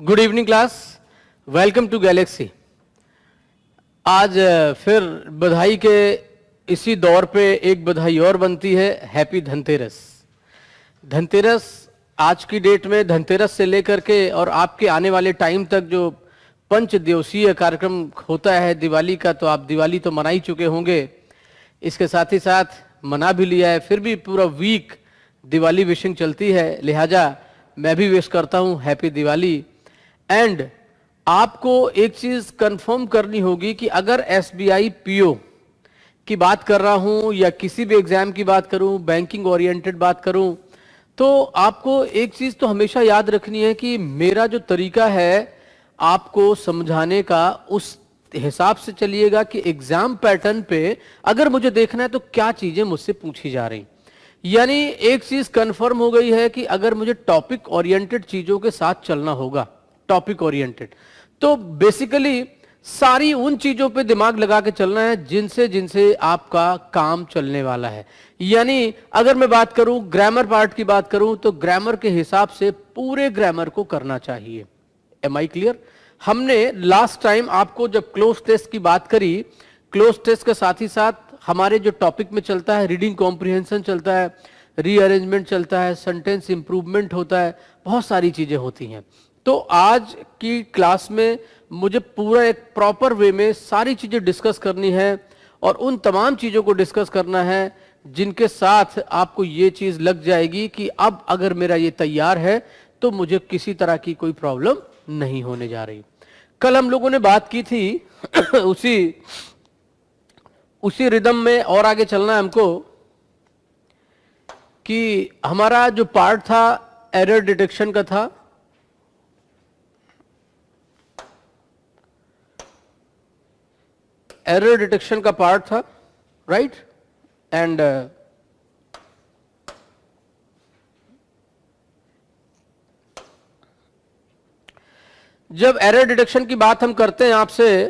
Good evening class, welcome to Galaxy. आज फिर बधाई के इसी दौर पे एक बधाई और बनती है, हैप्पी धनतेरस। धनतेरस आज की डेट में धनतेरस से लेकर के और आपके आने वाले टाइम तक जो पंच दिवसीय कार्यक्रम होता है दिवाली का, तो आप दिवाली तो मना ही चुके होंगे, इसके साथ ही साथ मना भी लिया है, फिर भी पूरा वीक दिवाली विशिंग चलती है। लिहाजा मैं भी विश करता हूं हैप्पी दिवाली। एंड आपको एक चीज कंफर्म करनी होगी कि अगर एसबीआई पीओ की बात कर रहा हूं या किसी भी एग्जाम की बात करूं, बैंकिंग ओरिएंटेड बात करूं, तो आपको एक चीज तो हमेशा याद रखनी है कि मेरा जो तरीका है आपको समझाने का, उस हिसाब से चलिएगा कि एग्जाम पैटर्न पे अगर मुझे देखना है तो क्या चीजें मुझसे पूछी जा रही। यानी एक चीज कंफर्म हो गई है कि अगर मुझे टॉपिक ओरिएंटेड चीजों के साथ चलना होगा, टॉपिक ओरिएंटेड, तो बेसिकली सारी उन चीजों पे दिमाग लगा के चलना है जिनसे जिनसे आपका काम चलने वाला है। यानी अगर मैं बात करूं ग्रामर पार्ट की बात करूं तो ग्रामर के हिसाब से पूरे ग्रामर को करना चाहिए। Am I clear? हमने लास्ट टाइम आपको जब क्लोज टेस्ट की बात करी, क्लोज टेस्ट के साथ ही साथ हमारे जो टॉपिक में चलता है रीडिंग कॉम्प्रिहेंशन चलता है, रीअरेंजमेंट चलता है, सेंटेंस इंप्रूवमेंट होता है, बहुत सारी चीजें होती हैं। तो आज की क्लास में मुझे पूरा एक प्रॉपर वे में सारी चीजें डिस्कस करनी है और उन तमाम चीजों को डिस्कस करना है जिनके साथ आपको ये चीज लग जाएगी कि अब अगर मेरा ये तैयार है तो मुझे किसी तरह की कोई प्रॉब्लम नहीं होने जा रही। कल हम लोगों ने बात की थी उसी रिदम में और आगे चलना है हमको कि हमारा जो पार्ट था एरर डिटेक्शन का था, एरर डिटेक्शन का पार्ट था, राइट? एंड जब एरर डिटेक्शन की बात हम करते हैं आपसे,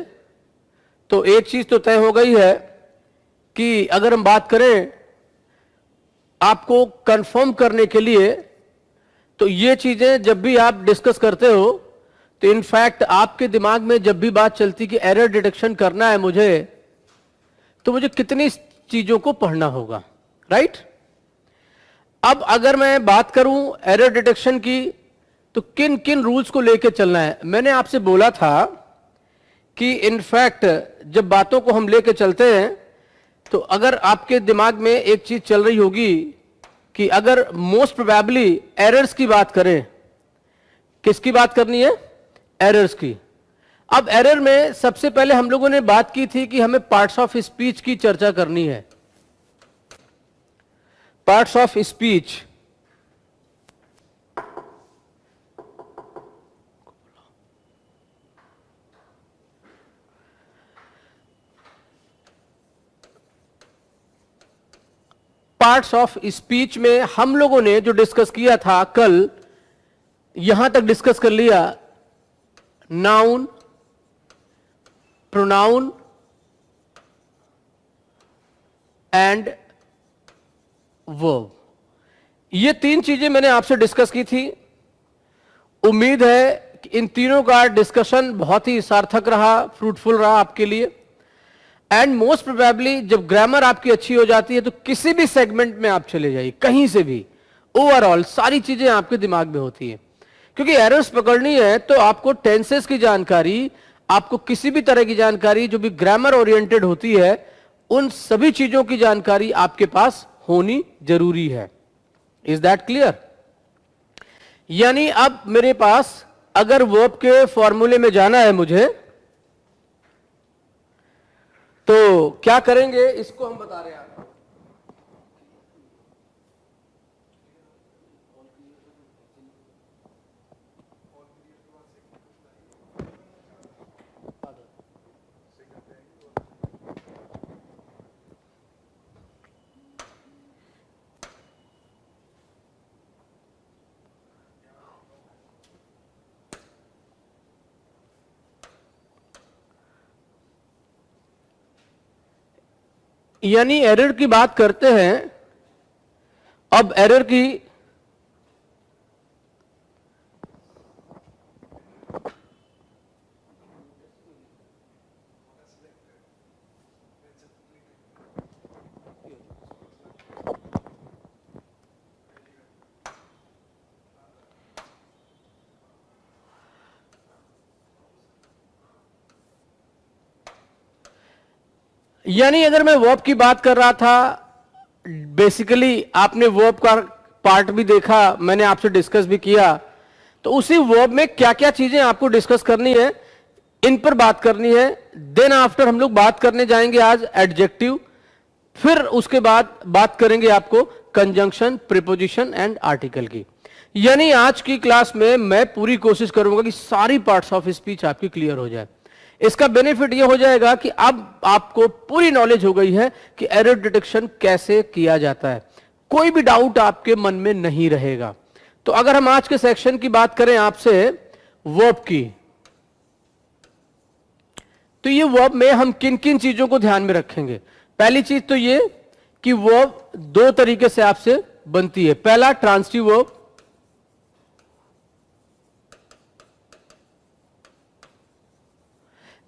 तो एक चीज तो तय हो गई है कि अगर हम बात करें आपको कंफर्म करने के लिए, तो ये चीजें जब भी आप डिस्कस करते हो तो इनफैक्ट आपके दिमाग में जब भी बात चलती कि एरर डिटेक्शन करना है मुझे, तो मुझे कितनी चीजों को पढ़ना होगा, राइट? अब अगर मैं बात करूं एरर डिटेक्शन की, तो किन किन रूल्स को लेकर चलना है। मैंने आपसे बोला था कि इनफैक्ट जब बातों को हम लेकर चलते हैं तो अगर आपके दिमाग में एक चीज चल रही होगी कि अगर मोस्ट प्रोबेबली एरर्स की बात करें, किसकी बात करनी है? एरर्स की। अब एरर में सबसे पहले हम लोगों ने बात की थी कि हमें पार्ट्स ऑफ स्पीच की चर्चा करनी है। Parts of speech, parts of speech में हम लोगों ने जो डिस्कस किया था कल, यहां तक डिस्कस कर लिया, नाउन, प्रोनाउन एंड वर्ब। ये तीन चीजें मैंने आपसे डिस्कस की थी। उम्मीद है कि इन तीनों का डिस्कशन बहुत ही सार्थक रहा, फ्रूटफुल रहा आपके लिए। एंड मोस्ट प्रोबेबली जब ग्रामर आपकी अच्छी हो जाती है तो किसी भी सेगमेंट में आप चले जाइए, कहीं से भी, ओवरऑल सारी चीजें आपके दिमाग में होती हैं। क्योंकि एरर्स पकड़नी है तो आपको टेंसेस की जानकारी, आपको किसी भी तरह की जानकारी जो भी ग्रामर ओरिएंटेड होती है, उन सभी चीजों की जानकारी आपके पास होनी जरूरी है। Is that clear? यानी अब मेरे पास अगर वर्ब के फॉर्मूले में जाना है मुझे, तो क्या करेंगे इसको हम बता रहे हैं। यानी एरर की बात करते हैं। अब एरर की यानी अगर मैं वर्ब की बात कर रहा था, बेसिकली आपने वर्ब का पार्ट भी देखा, मैंने आपसे डिस्कस भी किया, तो उसी वर्ब में क्या क्या चीजें आपको डिस्कस करनी है, इन पर बात करनी है। देन आफ्टर हम लोग बात करने जाएंगे आज एडजेक्टिव, फिर उसके बाद बात करेंगे आपको कंजंक्शन, प्रीपोजिशन एंड आर्टिकल की। यानी आज की क्लास में मैं पूरी कोशिश करूंगा कि सारी पार्ट्स ऑफ स्पीच आपकी क्लियर हो जाए। इसका बेनिफिट यह हो जाएगा कि अब आपको पूरी नॉलेज हो गई है कि एरर डिटेक्शन कैसे किया जाता है, कोई भी डाउट आपके मन में नहीं रहेगा। तो अगर हम आज के सेक्शन की बात करें आपसे वर्ब की, तो ये वर्ब में हम किन किन चीजों को ध्यान में रखेंगे। पहली चीज तो ये कि वर्ब दो तरीके से आपसे बनती है। पहला ट्रांसिटिव वर्ब,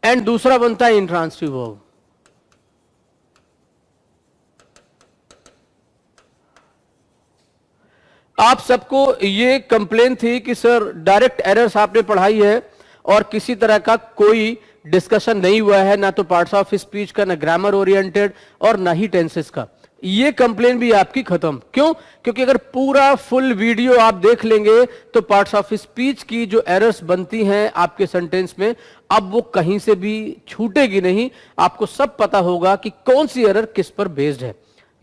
एंड दूसरा बनता है इंट्रांसिटिव वर्ब। आप सबको ये कंप्लेन थी कि सर डायरेक्ट एरर्स आपने पढ़ाई है और किसी तरह का कोई डिस्कशन नहीं हुआ है, ना तो पार्ट्स ऑफ स्पीच का, ना ग्रामर ओरिएंटेड और ना ही टेंसेस का। ये कंप्लेन भी आपकी खत्म। क्यों? क्योंकि अगर पूरा फुल वीडियो आप देख लेंगे तो पार्ट्स ऑफ स्पीच की जो एरर्स बनती हैं आपके सेंटेंस में, अब वो कहीं से भी छूटेगी नहीं। आपको सब पता होगा कि कौन सी एरर किस पर बेस्ड है।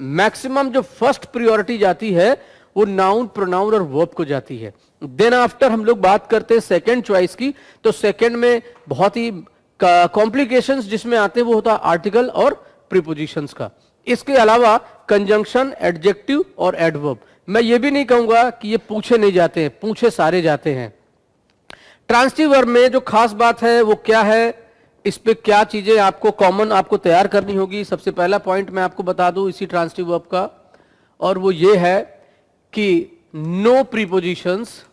मैक्सिमम जो फर्स्ट प्रायोरिटी जाती है वो नाउन, प्रोनाउन और वर्ब को जाती है। देन आफ्टर हम लोग बात करते हैं सेकंड चॉइस की, तो सेकंड में बहुत ही कॉम्प्लिकेशंस जिसमें आते हैं वो होता है आर्टिकल और प्रीपोजिशंस का। इसके अलावा कंजंक्शन, एडजेक्टिव और एडवर्ब। मैं ये भी नहीं कहूंगा कि ये पूछे नहीं जाते हैं, पूछे सारे जाते हैं। ट्रांसिटिव वर्ब में जो खास बात है वो क्या है, इस पे क्या चीजें आपको कॉमन आपको तैयार करनी होगी। सबसे पहला पॉइंट मैं आपको बता दूं इसी ट्रांसिटिव वर्ब का, और वो ये है कि no prepositions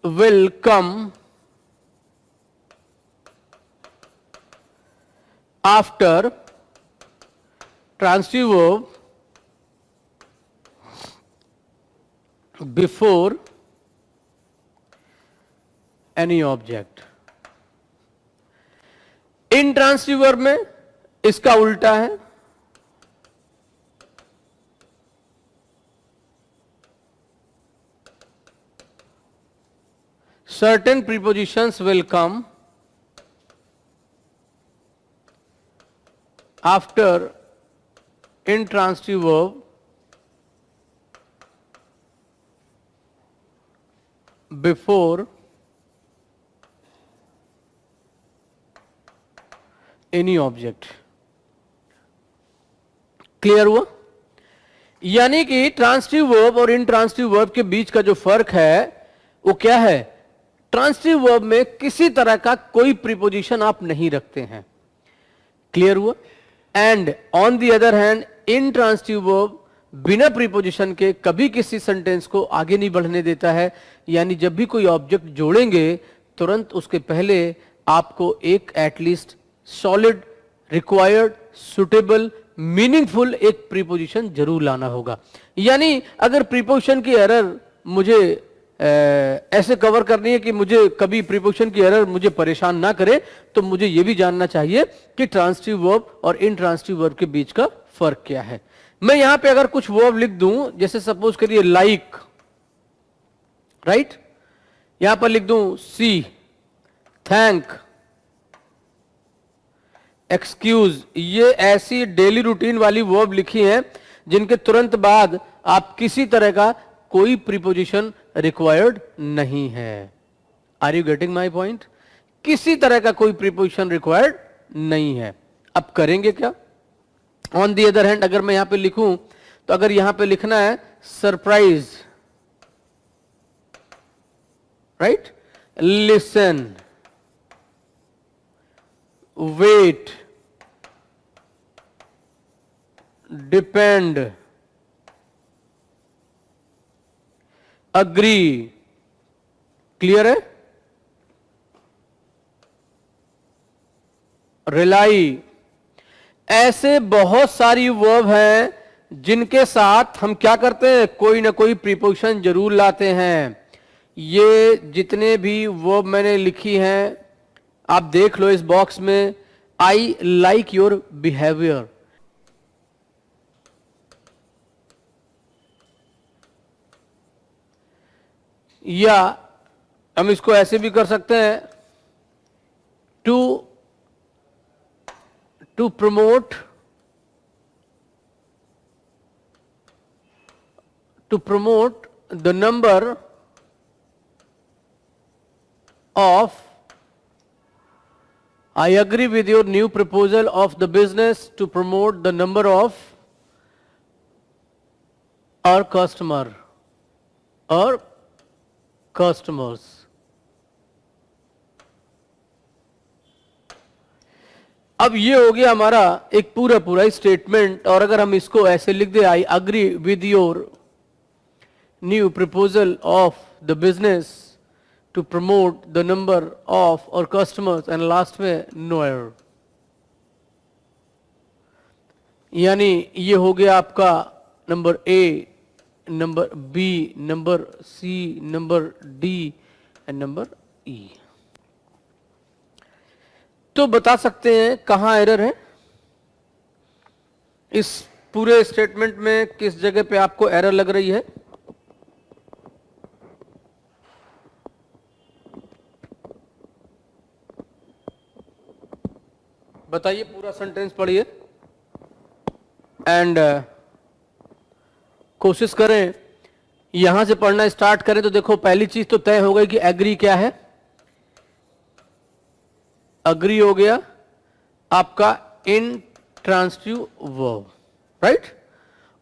will come after transitive verb before any object। intransitive verb में इसका उल्टा है। certain prepositions will come after intransitive verb before any object। Clear हुआ? यानी कि ट्रांसिटिव वर्ब और इंट्रांसिटिव वर्ब के बीच का जो फर्क है वो क्या है, ट्रांसिटिव वर्ब में किसी तरह का कोई प्रीपोजिशन आप नहीं रखते हैं। क्लियर हुआ? And on the other hand intransitive verb बिना प्रीपोजिशन के कभी किसी सेंटेंस को आगे नहीं बढ़ने देता है। यानी जब भी कोई ऑब्जेक्ट जोड़ेंगे तुरंत उसके पहले आपको एक at least solid, required, suitable, meaningful एक प्रीपोजिशन जरूर लाना होगा। यानी अगर प्रीपोजिशन की एरर मुझे ऐसे कवर करनी है कि मुझे कभी प्रीपोजिशन की एरर मुझे परेशान ना करे, तो मुझे यह भी जानना चाहिए कि ट्रांसिटिव वर्ब और इंट्रांसिटिव वर्ब के बीच का फर्क क्या है। मैं यहां पे अगर कुछ वर्ब लिख दूं, जैसे सपोज करिए लाइक, राइट, यहां पर लिख दूं सी, थैंक, एक्सक्यूज, ये ऐसी डेली रूटीन वाली वर्ब लिखी हैं जिनके तुरंत बाद आप किसी तरह का कोई प्रीपोजिशन रिक्वायर्ड नहीं है। Are you getting my point? किसी तरह का कोई प्रीपोजिशन रिक्वायर्ड नहीं है। अब करेंगे क्या? ऑन दी अदर हैंड अगर मैं यहां पे लिखूं, तो अगर यहां पे लिखना है surprise, right, listen, wait, depend, agree, clear है, रिलाई, ऐसे बहुत सारी वर्ब हैं जिनके साथ हम क्या करते हैं, कोई ना कोई प्रीपोजिशन जरूर लाते हैं। ये जितने भी वर्ब मैंने लिखी हैं आप देख लो इस बॉक्स में। आई लाइक योर बिहेवियर, या हम इसको ऐसे भी कर सकते हैं, to promote the number of I agree with your new proposal of the business to promote the number of our customers. अब ये हो गया हमारा एक पूरा स्टेटमेंट। और अगर हम इसको ऐसे लिख दे, I agree with your new proposal of the business to promote the number of our customers, and last में no error। यानी ये हो गया आपका number A, number B, number C, number D and number E. तो बता सकते हैं कहां एरर है इस पूरे स्टेटमेंट में, किस जगह पे आपको एरर लग रही है। बताइए, पूरा सेंटेंस पढ़िए एंड कोशिश करें यहां से पढ़ना स्टार्ट करें। तो देखो पहली चीज तो तय हो गई कि एग्री क्या है। अग्री हो गया आपका इन ट्रांसिटिव वर्ब, राइट।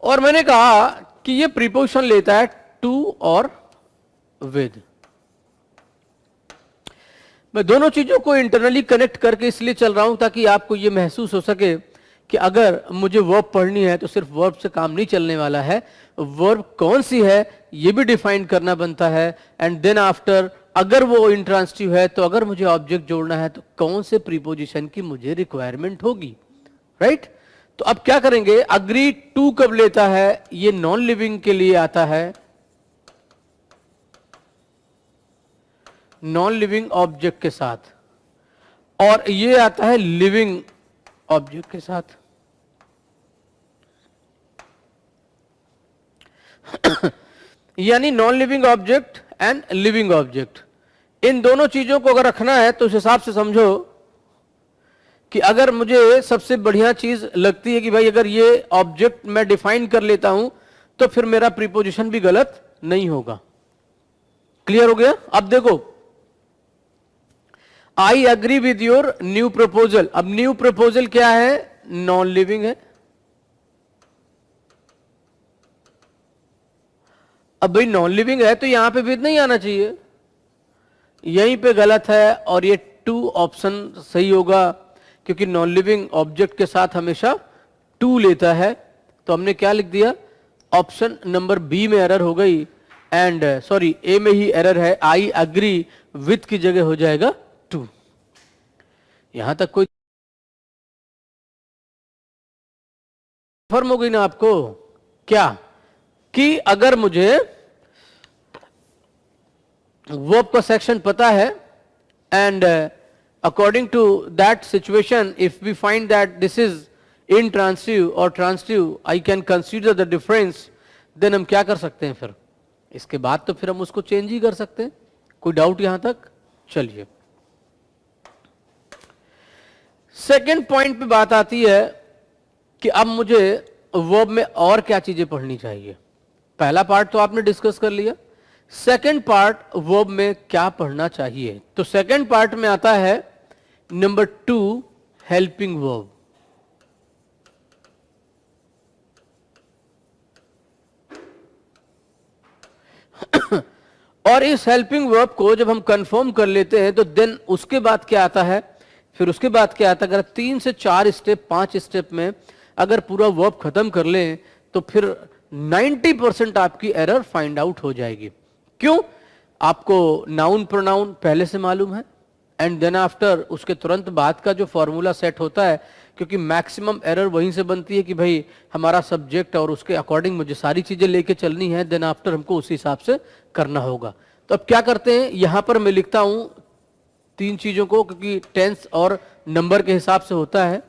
और मैंने कहा कि ये प्रीपोजिशन लेता है टू और विद। मैं दोनों चीजों को इंटरनली कनेक्ट करके इसलिए चल रहा हूं ताकि आपको यह महसूस हो सके कि अगर मुझे वर्ब पढ़नी है तो सिर्फ वर्ब से काम नहीं चलने वाला है, वर्ब कौन सी है यह भी डिफाइन करना बनता है। एंड देन आफ्टर अगर वो इंट्रांसिटिव है तो अगर मुझे ऑब्जेक्ट जोड़ना है तो कौन से प्रीपोजिशन की मुझे रिक्वायरमेंट होगी, राइट। तो अब क्या करेंगे, अग्री टू कब लेता है, ये नॉन लिविंग के लिए आता है, नॉन लिविंग ऑब्जेक्ट के साथ, और ये आता है लिविंग ऑब्जेक्ट के साथ। यानी non living object and living object, इन दोनों चीजों को अगर रखना है तो उस हिसाब से समझो कि अगर मुझे सबसे बढ़िया चीज लगती है कि भाई अगर ये ऑब्जेक्ट मैं डिफाइन कर लेता हूं तो फिर मेरा प्रीपोजिशन भी गलत नहीं होगा। क्लियर हो गया। अब देखो, आई agree with your new proposal. अब न्यू प्रपोजल क्या है, नॉन लिविंग है। अब भाई नॉन लिविंग है तो यहां पे विद नहीं आना चाहिए, यहीं पे गलत है। और ये टू ऑप्शन सही होगा क्योंकि नॉन लिविंग ऑब्जेक्ट के साथ हमेशा टू लेता है। तो हमने क्या लिख दिया, ऑप्शन नंबर बी में एरर हो गई, एंड सॉरी ए में ही एरर है। आई अग्री विद की जगह हो जाएगा टू। यहां तक कोई फर्म हो गई ना आपको क्या, कि अगर मुझे वर्ब का सेक्शन पता है and according to that situation if we find that this is intransitive और transitive, I can consider the difference, then हम क्या कर सकते हैं फिर इसके बाद तो फिर हम उसको चेंज ही कर सकते हैं। कोई डाउट यहां तक। चलिए सेकेंड पॉइंट पे बात आती है कि अब मुझे वर्ब में और क्या चीजें पढ़नी चाहिए। पहला पार्ट तो आपने डिस्कस कर लिया, सेकेंड पार्ट वर्ब में क्या पढ़ना चाहिए। तो सेकेंड पार्ट में आता है नंबर 2 हेल्पिंग वर्ब। और इस हेल्पिंग वर्ब को जब हम कंफर्म कर लेते हैं तो देन उसके बाद क्या आता है, फिर उसके बाद क्या आता है, अगर 3 से 4 स्टेप 5 स्टेप में अगर पूरा वर्ब खत्म कर लें तो फिर 90% आपकी एरर फाइंड आउट हो जाएगी। क्यों, आपको नाउन प्रोनाउन पहले से मालूम है, एंड देन आफ्टर उसके तुरंत बाद का जो फॉर्मूला सेट होता है, क्योंकि मैक्सिमम एरर वहीं से बनती है कि भाई हमारा सब्जेक्ट और उसके अकॉर्डिंग मुझे सारी चीजें लेके चलनी है, देन आफ्टर हमको उसी हिसाब से करना होगा। तो अब क्या करते हैं, यहां पर मैं लिखता हूं तीन चीजों को, क्योंकि टेंस और नंबर के हिसाब से होता है।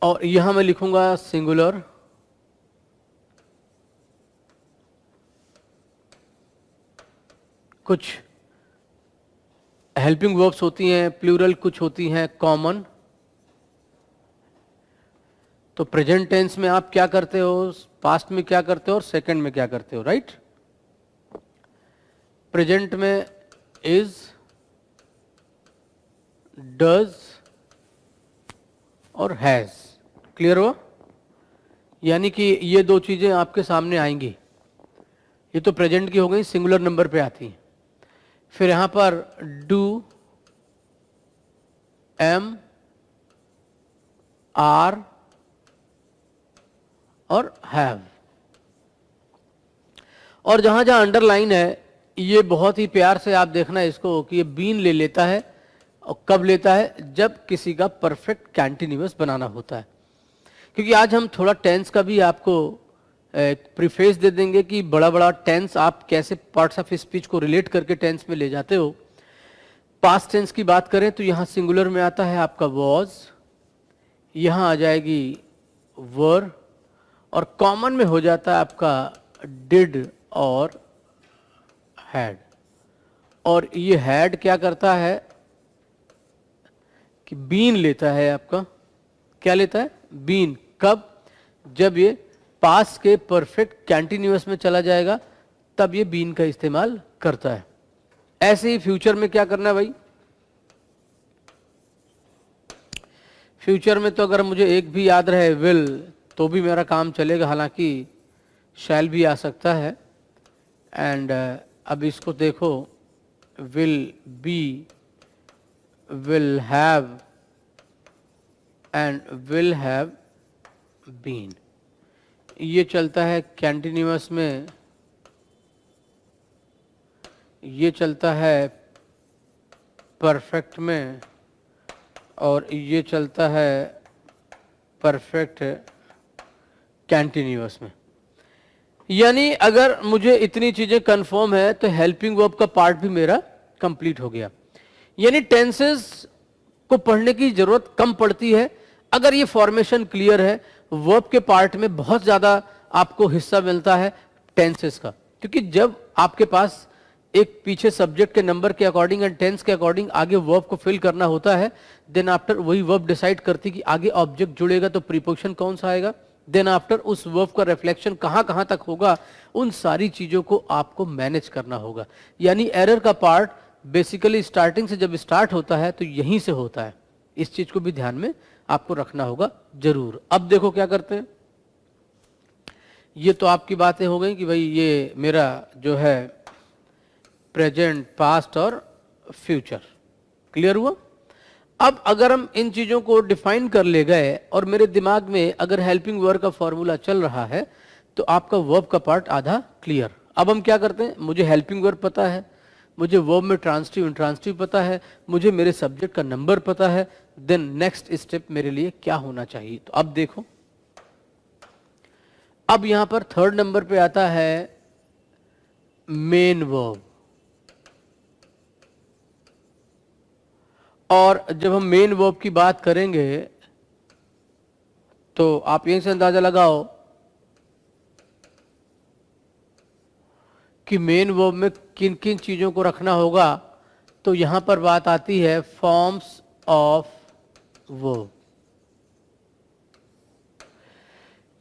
और यहां मैं लिखूंगा सिंगुलर, कुछ हेल्पिंग वर्ब्स होती हैं प्लूरल, कुछ होती हैं कॉमन। तो प्रेजेंट टेंस में आप क्या करते हो, पास्ट में क्या करते हो और सेकंड में क्या करते हो, राइट। प्रेजेंट में इज, डज और हैज। क्लियर हुआ? यानी कि ये दो चीजें आपके सामने आएंगी। ये तो प्रेजेंट की हो गई, सिंगुलर नंबर पे आती हैं। फिर यहां पर डू, एम, आर और हैव। और जहां जहां अंडरलाइन है, ये बहुत ही प्यार से आप देखना इसको कि ये बीन ले लेता है। और कब लेता है? जब किसी का परफेक्ट कैंटिन्यूअस बनाना होता है। क्योंकि आज हम थोड़ा टेंस का भी आपको प्रीफेस दे देंगे कि बड़ा बड़ा टेंस आप कैसे पार्ट्स ऑफ स्पीच को रिलेट करके टेंस में ले जाते हो। पास्ट टेंस की बात करें तो यहां सिंगुलर में आता है आपका वॉज, यहां आ जाएगी वर, और कॉमन में हो जाता है आपका डिड और हैड। और ये हैड क्या करता है कि बीन लेता है आपका। क्या लेता है? बीन। कब? जब ये पास के परफेक्ट कंटिन्यूअस में चला जाएगा, तब ये बीन का इस्तेमाल करता है। ऐसे ही फ्यूचर में क्या करना है भाई? फ्यूचर में तो अगर मुझे एक भी याद रहे, विल, तो भी मेरा काम चलेगा, हालांकि शैल भी आ सकता है। एंड अब इसको देखो, will be, will have and will have been. ये चलता है कंटिन्यूअस में, ये चलता है परफेक्ट में, और ये चलता है परफेक्ट कंटिन्यूअस में। यानी अगर मुझे इतनी चीजें कंफर्म है तो हेल्पिंग वर्ब का पार्ट भी मेरा कंप्लीट हो गया। यानी टेंसेस को पढ़ने की जरूरत कम पड़ती है अगर ये फॉर्मेशन क्लियर है। वर्ब के पार्ट में बहुत ज्यादा आपको हिस्सा मिलता है टेंसेस का, क्योंकि जब आपके पास एक पीछे सब्जेक्ट के नंबर के अकॉर्डिंग एंड टेंस के अकॉर्डिंग आगे वर्ब को फिल करना होता है, देन आफ्टर वही वर्ब डिसाइड करती कि आगे ऑब्जेक्ट जुड़ेगा तो प्रीपोजिशन कौन सा आएगा, देन आफ्टर उस वर्ब का रिफ्लेक्शन कहां कहां तक होगा, उन सारी चीजों को आपको मैनेज करना होगा। यानी एरर का पार्ट बेसिकली स्टार्टिंग से जब स्टार्ट होता है तो यहीं से होता है। इस चीज को भी ध्यान में आपको रखना होगा जरूर। अब देखो क्या करते हैं। ये तो आपकी बातें हो गई कि भाई ये मेरा जो है प्रेजेंट, पास्ट और फ्यूचर। क्लियर हुआ? अब अगर हम इन चीजों को डिफाइन कर ले गए और मेरे दिमाग में अगर हेल्पिंग वर्ब का फॉर्मूला चल रहा है, तो आपका वर्ब का पार्ट आधा क्लियर। अब हम क्या करते हैं, मुझे हेल्पिंग वर्ब पता है, मुझे वर्ब में ट्रांसिटिव इंट्रांसिटिव पता है, मुझे मेरे सब्जेक्ट का नंबर पता है, देन नेक्स्ट स्टेप मेरे लिए क्या होना चाहिए। तो अब देखो, अब यहां पर थर्ड नंबर पे आता है मेन वर्ब। और जब हम मेन वर्ब की बात करेंगे तो आप यहीं से अंदाजा लगाओ कि मेन वर्ब में किन किन चीजों को रखना होगा। तो यहां पर बात आती है फॉर्म्स ऑफ वर्ब,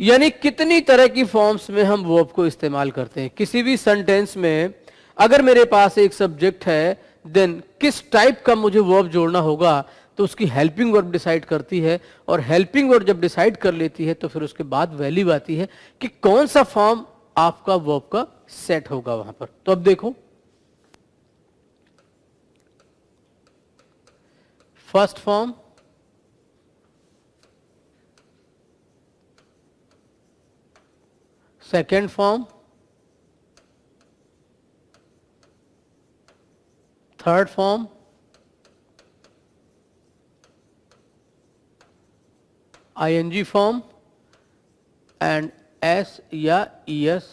यानी कितनी तरह की फॉर्म्स में हम वर्ब को इस्तेमाल करते हैं। किसी भी सेंटेंस में अगर मेरे पास एक सब्जेक्ट है, देन किस टाइप का मुझे वर्ब जोड़ना होगा, तो उसकी हेल्पिंग वर्ब डिसाइड करती है। और हेल्पिंग वर्ब जब डिसाइड कर लेती है तो फिर उसके बाद वैल्यू आती है कि कौन सा फॉर्म आपका वर्ब का सेट होगा वहां पर। तो अब देखो, first form, second form, third form, ING form, and S या ईएस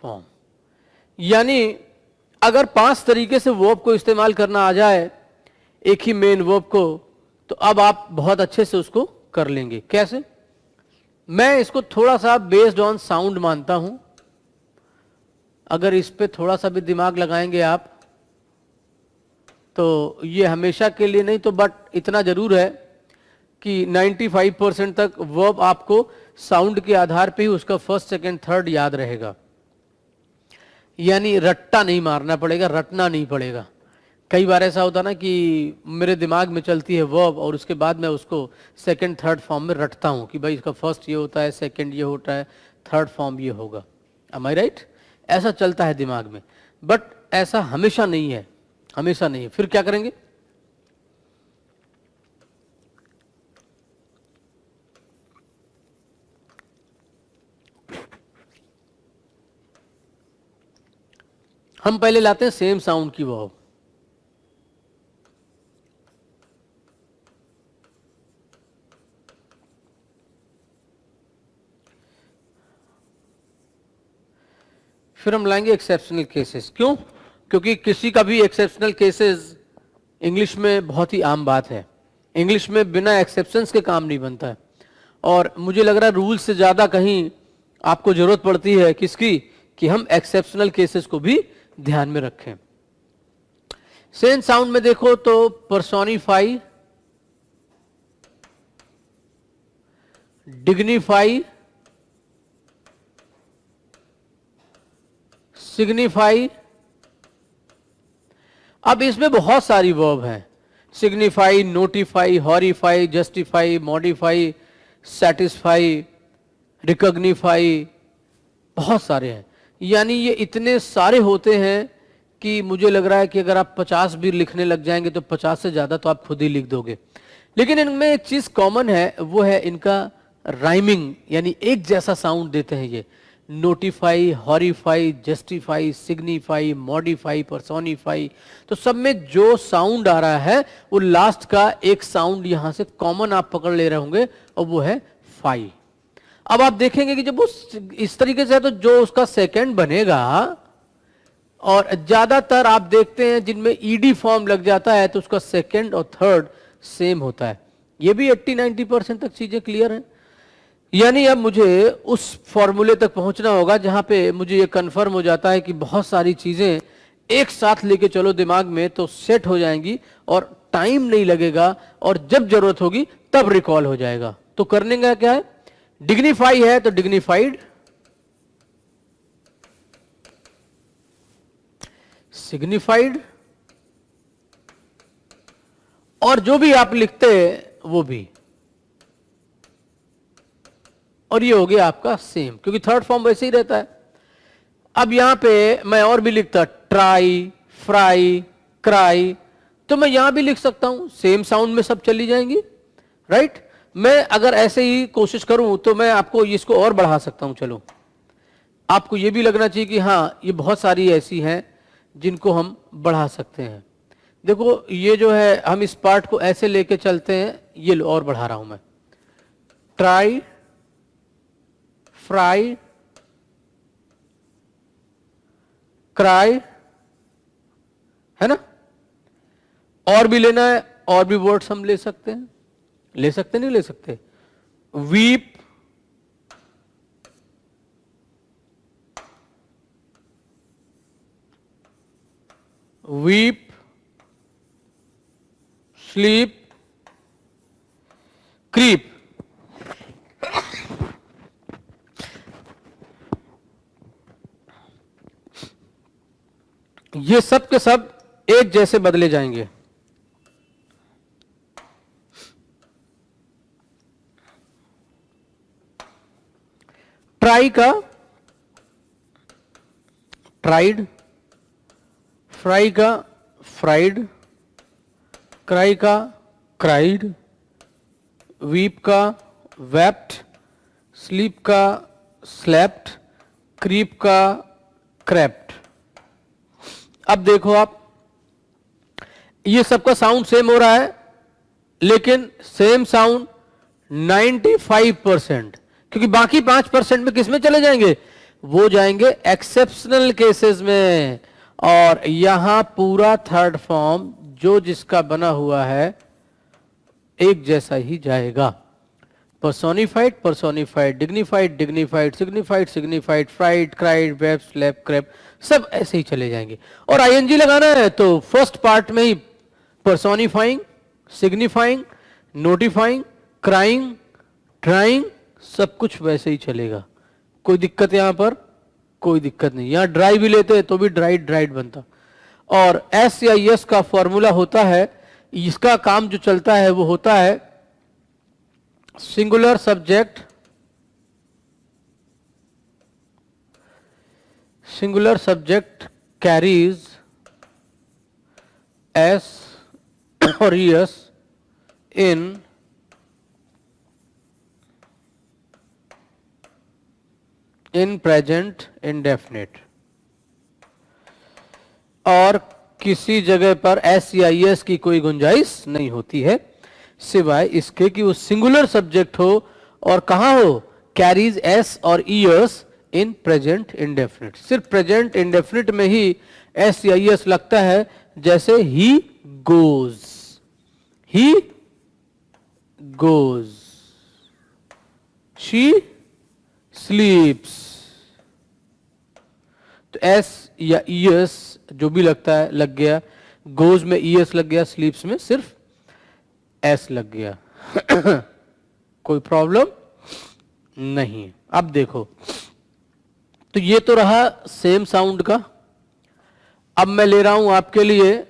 फॉर्म। यानी अगर 5 तरीके से वर्ब को इस्तेमाल करना आ जाए एक ही मेन वर्ब को, तो अब आप बहुत अच्छे से उसको कर लेंगे। कैसे? मैं इसको थोड़ा सा बेस्ड ऑन साउंड मानता हूं। अगर इस पे थोड़ा सा भी दिमाग लगाएंगे आप, तो ये हमेशा के लिए नहीं तो बट इतना जरूर है कि 95% तक वर्ब आपको साउंड के आधार पे ही उसका फर्स्ट, सेकंड, थर्ड याद रहेगा। यानी रट्टा नहीं मारना पड़ेगा, रटना नहीं पड़ेगा। कई बार ऐसा होता ना कि मेरे दिमाग में चलती है वर्ब और उसके बाद मैं उसको सेकंड, थर्ड फॉर्म में रटता हूं कि भाई इसका फर्स्ट ये होता है, सेकंड ये होता है, थर्ड फॉर्म ये होगा। एम आई राइट? ऐसा चलता है दिमाग में, बट ऐसा हमेशा नहीं है, हमेशा नहीं है। फिर क्या करेंगे? हम पहले लाते हैं सेम साउंड की वर्ब। फिर हम लाएंगे एक्सेप्शनल केसेस। क्यों? क्योंकि किसी का भी एक्सेप्शनल केसेस इंग्लिश में बहुत ही आम बात है। इंग्लिश में बिना एक्सेप्शंस के काम नहीं बनता है, और मुझे लग रहा है रूल से ज्यादा कहीं आपको जरूरत पड़ती है किसकी, कि हम एक्सेप्शनल केसेस को भी ध्यान में रखें। सेम साउंड में देखो तो पर्सोनिफाई, डिग्निफाई, सिग्निफाई। अब इसमें बहुत सारी वर्ब हैं। Signify, notify, horrify, justify, modify, satisfy, recognify, बहुत सारे हैं। यानी ये इतने सारे होते हैं कि मुझे लग रहा है कि अगर आप 50 भी लिखने लग जाएंगे तो 50 से ज्यादा तो आप खुद ही लिख दोगे। लेकिन इनमें एक चीज कॉमन है, वो है इनका राइमिंग, यानी एक जैसा साउंड देते हैं ये। Notify, horrify, justify, signify, modify, personify, तो सब में जो साउंड आ रहा है वो लास्ट का एक साउंड यहां से कॉमन आप पकड़ ले रहे होंगे, और वो है फाई। अब आप देखेंगे कि जब वो इस तरीके से है तो जो उसका सेकंड बनेगा, और ज्यादातर आप देखते हैं जिनमें ईडी फॉर्म लग जाता है तो उसका सेकंड और थर्ड सेम होता है। ये भी 80-90% तक चीजें क्लियर हैं। यानी अब मुझे उस फॉर्मूले तक पहुंचना होगा जहां पे मुझे ये कंफर्म हो जाता है कि बहुत सारी चीजें एक साथ लेके चलो दिमाग में तो सेट हो जाएंगी और टाइम नहीं लगेगा, और जब जरूरत होगी तब रिकॉल हो जाएगा। तो करने का क्या है? डिग्निफाई है तो डिग्निफाइड, सिग्निफाइड, और जो भी आप लिखते हैं वो भी, और ये हो गया आपका सेम, क्योंकि थर्ड फॉर्म वैसे ही रहता है। अब यहां पे मैं और भी लिखता, ट्राई, फ्राई, क्राई, तो मैं यहां भी लिख सकता हूं, सेम साउंड में सब चली जाएंगी, राइट? मैं अगर ऐसे ही कोशिश करूं तो मैं आपको इसको और बढ़ा सकता हूं। चलो, आपको ये भी लगना चाहिए कि हाँ ये बहुत सारी ऐसी हैं जिनको हम बढ़ा सकते हैं। देखो ये जो है, हम इस पार्ट को ऐसे लेके चलते हैं, ये लो और बढ़ा रहा हूं मैं। ट्राई, फ्राई, क्राई, है ना? और भी लेना है, और भी वर्ड्स हम ले सकते हैं, ले सकते नहीं ले सकते? Weep, weep, sleep, creep. ये सब के सब एक जैसे बदले जाएंगे। ट्राई का ट्राइड, फ्राई का फ्राइड, क्राई का क्राइड, वीप का वेप्ट, स्लीप का स्लेप्ट, क्रीप का क्रैप्ट। अब देखो आप, ये सबका साउंड सेम हो रहा है, लेकिन सेम साउंड 95%, क्योंकि बाकी 5% में किस में चले जाएंगे, वो जाएंगे एक्सेप्शनल केसेस में। और यहां पूरा थर्ड फॉर्म जो जिसका बना हुआ है एक जैसा ही जाएगा। Personified personified, dignified dignified, signified signified, fried cried, web slap crap, सब ऐसे ही चले जाएंगे। और आईएनजी लगाना है तो फर्स्ट पार्ट में ही personifying, signifying, notifying, crying, trying, सब कुछ वैसे ही चलेगा। कोई दिक्कत यहां पर कोई दिक्कत नहीं। यहां ड्राई भी लेते तो भी ड्राइड ड्राइड बनता। और एस या यस का फॉर्मूला होता है, इसका काम जो चलता है वो होता है singular subject, singular subject carries S और यस इन प्रेजेंट इंडेफिनिट। और किसी जगह पर एस या एस की कोई गुंजाइश नहीं होती है सिवाय इसके कि वो सिंगुलर सब्जेक्ट हो और कहां हो, कैरीज एस और ईयर्स इन प्रेजेंट इंडेफिनिट। सिर्फ प्रेजेंट इंडेफिनिट में ही एस या ईयर्स लगता है, जैसे he goes, he goes, she स्लीप्स। तो एस या ईयर्स जो भी लगता है लग गया, गोज में ईयर्स लग गया, स्लीप्स में सिर्फ एस लग गया। कोई प्रॉब्लम नहीं। अब देखो, तो ये तो रहा सेम साउंड का। अब मैं ले रहा हूं आपके लिए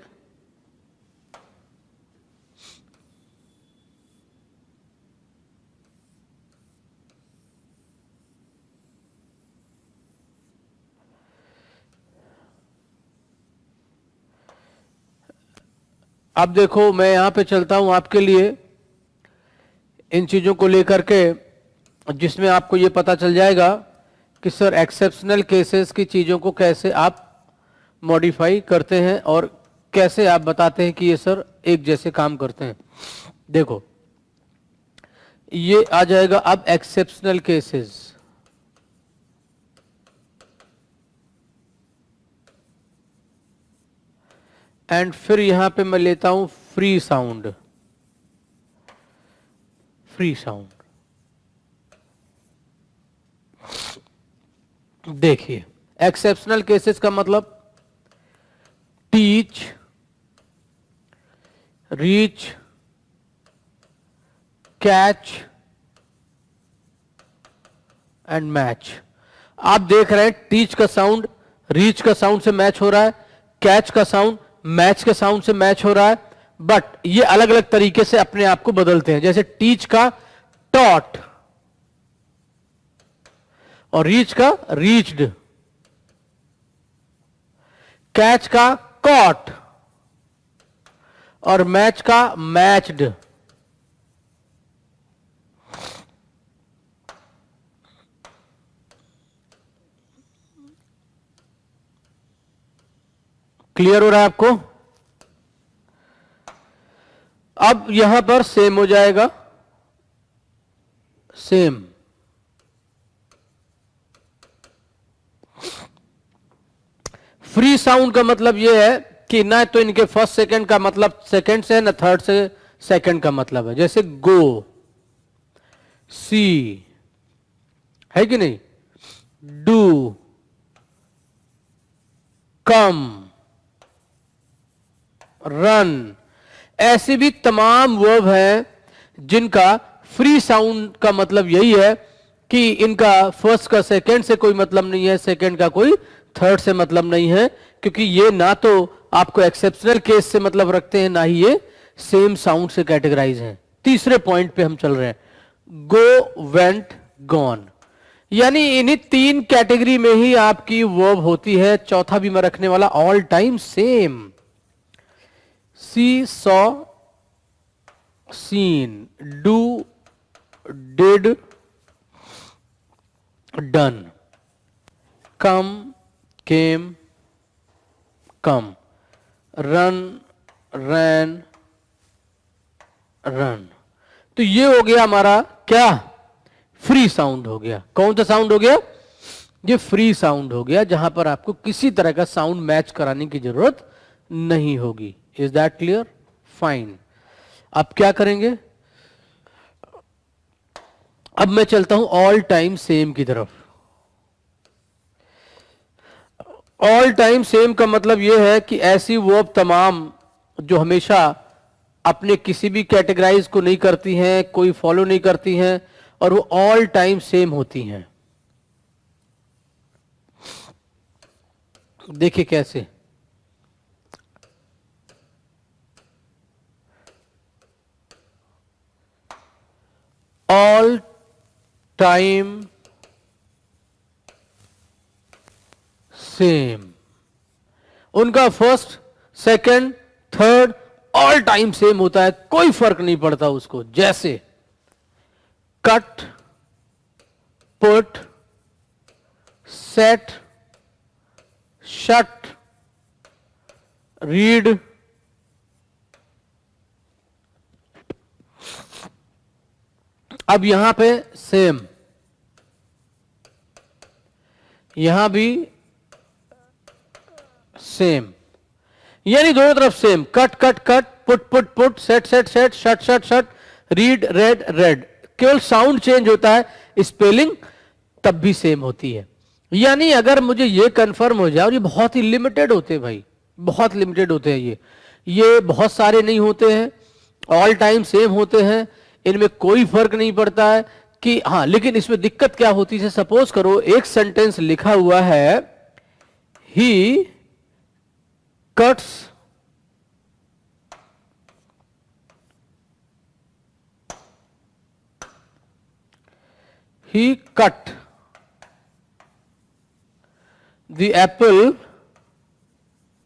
अब देखो, मैं यहां पे चलता हूं आपके लिए इन चीजों को लेकर के, जिसमें आपको ये पता चल जाएगा कि सर एक्सेप्शनल केसेस की चीजों को कैसे आप मॉडिफाई करते हैं और कैसे आप बताते हैं कि ये सर एक जैसे काम करते हैं। देखो, ये आ जाएगा अब एक्सेप्शनल केसेस, एंड फिर यहां पे मैं लेता हूं फ्री साउंड, फ्री साउंड। देखिए, एक्सेप्शनल केसेस का मतलब teach, reach, catch and match. आप देख रहे हैं टीच का साउंड रीच का साउंड से मैच हो रहा है, कैच का साउंड मैच के साउंड से मैच हो रहा है, बट ये अलग अलग तरीके से अपने आप को बदलते हैं। जैसे टीच का टॉट और रीच का रीच्ड, कैच का कॉट और मैच का मैच्ड। क्लियर हो रहा है आपको? अब यहां पर सेम हो जाएगा, सेम। फ्री साउंड का मतलब यह है कि ना तो इनके फर्स्ट सेकंड का मतलब सेकंड से है, ना थर्ड से सेकंड का मतलब है। जैसे गो, सी, है कि नहीं, डू, कम, रन, ऐसे भी तमाम वर्ब हैं जिनका फ्री साउंड का मतलब यही है कि इनका फर्स्ट का सेकंड से कोई मतलब नहीं है, सेकंड का कोई थर्ड से मतलब नहीं है, क्योंकि ये ना तो आपको एक्सेप्शनल केस से मतलब रखते हैं, ना ही ये सेम साउंड से कैटेगराइज हैं। तीसरे पॉइंट पे हम चल रहे हैं, गो, वेंट, गॉन। यानी इन्हीं तीन कैटेगरी में ही आपकी वर्ब होती है। चौथा भी मैं रखने वाला, all time same. See, saw, seen, do, did, done, come, came, come, run, ran, run. तो ये हो गया हमारा क्या, फ्री साउंड हो गया। कौन सा साउंड हो गया? ये फ्री साउंड हो गया, जहां पर आपको किसी तरह का साउंड मैच कराने की जरूरत नहीं होगी। Is that clear? फाइन। अब क्या करेंगे? अब मैं चलता हूं ऑल टाइम सेम की तरफ। ऑल टाइम सेम का मतलब यह है कि ऐसी वर्ब तमाम जो हमेशा अपने किसी भी कैटेगराइज को नहीं करती हैं, कोई फॉलो नहीं करती हैं, और वो ऑल टाइम सेम होती हैं। देखिए कैसे। ऑल टाइम सेम, उनका first, second, third all time same होता है, कोई फर्क नहीं पड़ता उसको। जैसे cut, put, set, shut, read, अब यहां पे सेम, यहां भी सेम, यानी दोनों तरफ same. Cut cut cut, put put put, set set set, shut shut shut, read red red. केवल साउंड चेंज होता है, स्पेलिंग तब भी सेम होती है। यानी अगर मुझे ये कंफर्म हो जाए, और ये बहुत ही लिमिटेड होते हैं भाई, बहुत लिमिटेड होते हैं ये बहुत सारे नहीं होते हैं, ऑल टाइम सेम होते हैं, इनमें कोई फर्क नहीं पड़ता है कि हाँ। लेकिन इसमें दिक्कत क्या होती है? सपोज करो एक सेंटेंस लिखा हुआ है, ही cuts he cut the apple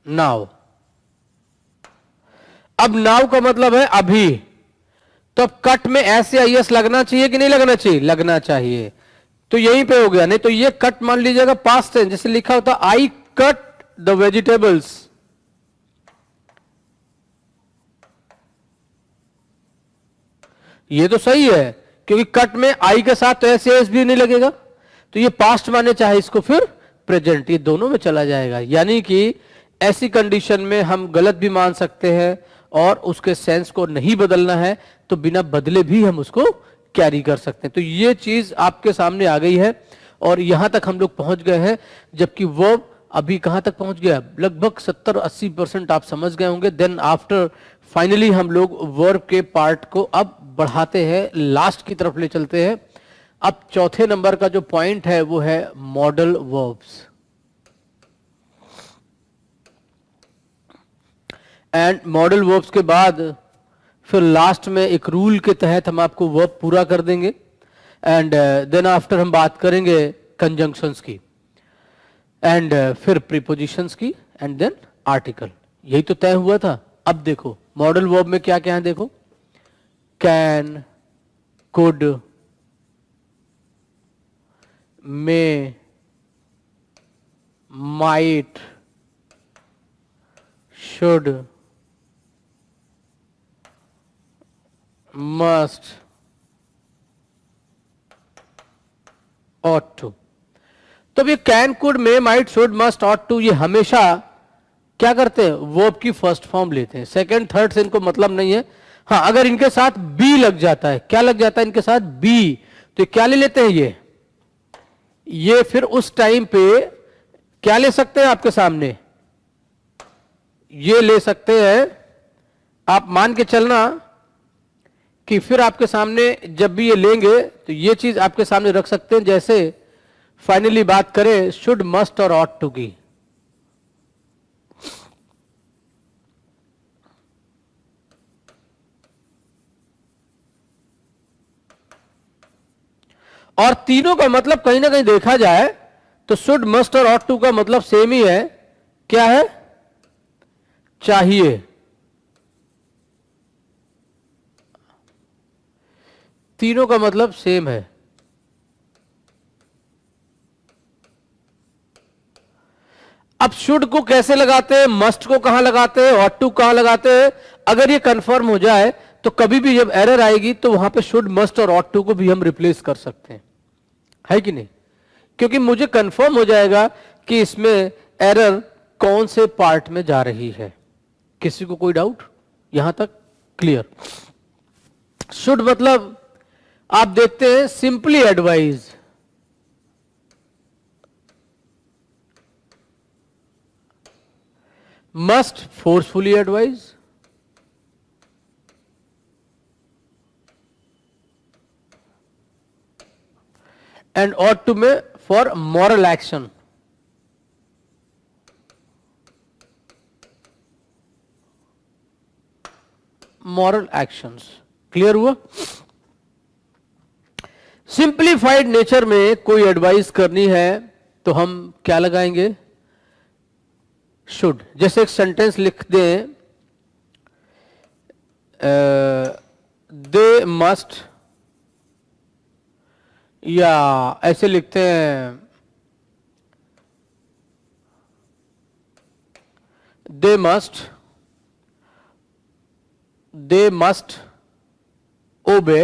now। अब नाउ का मतलब है अभी, तो अब कट में ऐसे आई एस लगना चाहिए कि नहीं लगना चाहिए? लगना चाहिए। तो यहीं पे हो गया। नहीं तो ये कट मान लीजिएगा पास्ट टेंस, जैसे लिखा होता आई कट द वेजिटेबल्स, ये तो सही है क्योंकि कट में आई के साथ तो ऐसे एस भी नहीं लगेगा, तो ये पास्ट माने चाहे इसको फिर प्रेजेंट, ये दोनों में चला जाएगा। यानी कि ऐसी कंडीशन में हम गलत भी मान सकते हैं और उसके सेंस को नहीं बदलना है तो बिना बदले भी हम उसको कैरी कर सकते हैं। तो ये चीज आपके सामने आ गई है और यहां तक हम लोग पहुंच गए हैं। जबकि वर्ब अभी कहां तक पहुंच गया? लगभग 70-80% आप समझ गए होंगे। देन आफ्टर फाइनली हम लोग वर्ब के पार्ट को अब बढ़ाते हैं, लास्ट की तरफ ले चलते हैं। अब चौथे नंबर का जो पॉइंट है वो है modal verbs. And modal verbs के बाद फिर लास्ट में एक रूल के तहत हम आपको वर्ब पूरा कर देंगे। एंड देन आफ्टर हम बात करेंगे कंजंक्शंस की, एंड फिर प्रीपोजिशंस की, एंड देन आर्टिकल। यही तो तय हुआ था। अब देखो मॉडल वर्ब में क्या क्या है, देखो can, could, may, might, should, must, ought to। तो ये can, could, may, might, should, must, ought to ये हमेशा क्या करते हैं? वर्ब की फर्स्ट फॉर्म लेते हैं। सेकंड थर्ड से इनको मतलब नहीं है। हाँ, अगर इनके साथ बी लग जाता है, क्या लग जाता है इनके साथ? बी, तो क्या ले लेते हैं? ये फिर उस टाइम पे क्या ले सकते हैं आपके सामने? ये ले सकते हैं। आप मान के चलना कि फिर आपके सामने जब भी ये लेंगे तो ये चीज आपके सामने रख सकते हैं। जैसे फाइनली बात करें शुड, मस्ट और ऑट टू की, और तीनों का मतलब कहीं ना कहीं देखा जाए तो शुड, मस्ट और ऑट टू का मतलब सेम ही है। क्या है? चाहिए। तीनों का मतलब सेम है। अब शुड को कैसे लगाते हैं, मस्ट को कहां लगाते हैं, ऑट टू कहां लगाते हैं, अगर ये कंफर्म हो जाए तो कभी भी जब एरर आएगी तो वहां पे शुड, मस्ट और ऑट टू को भी हम रिप्लेस कर सकते हैं, है कि नहीं? क्योंकि मुझे कंफर्म हो जाएगा कि इसमें एरर कौन से पार्ट में जा रही है। किसी को कोई डाउट यहां तक? क्लियर? शुड मतलब आप देखते हैं simply advise, must forcefully advise, and ought to में for moral action. Moral actions. Clear हुआ? सिंप्लीफाइड नेचर में कोई एडवाइस करनी है तो हम क्या लगाएंगे? शुड। जैसे एक सेंटेंस लिख दें, दे मस्ट, या ऐसे लिखते हैं, दे मस्ट ओबे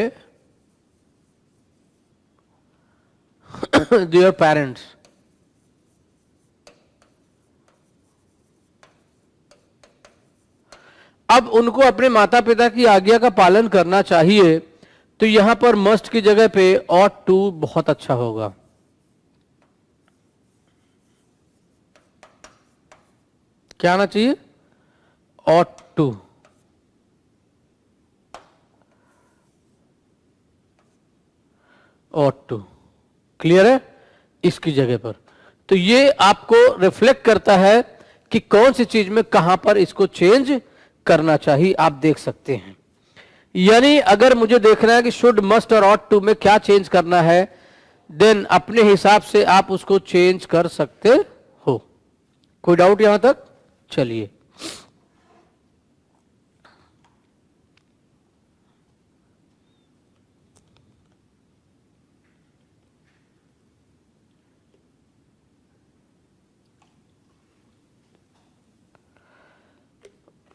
देयर पेरेंट्स। अब उनको अपने माता पिता की आज्ञा का पालन करना चाहिए, तो यहां पर मस्ट की जगह पे ought to बहुत अच्छा होगा। क्या आना चाहिए? ought to। ought to। Clear है? इसकी जगह पर तो ये आपको रिफ्लेक्ट करता है कि कौन सी चीज में कहां पर इसको चेंज करना चाहिए, आप देख सकते हैं। यानी अगर मुझे देखना है कि शुड, मस्ट और ought to में क्या चेंज करना है, देन अपने हिसाब से आप उसको चेंज कर सकते हो। कोई डाउट यहां तक? चलिए,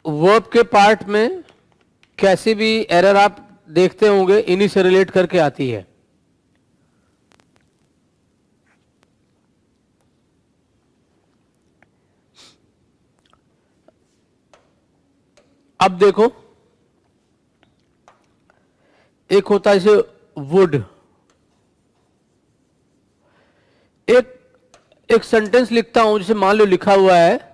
वर्ब के पार्ट में कैसी भी एरर आप देखते होंगे इन्हीं से रिलेट करके आती है। अब देखो, एक होता है जैसे वुड, एक सेंटेंस लिखता हूं, जैसे मान लो लिखा हुआ है,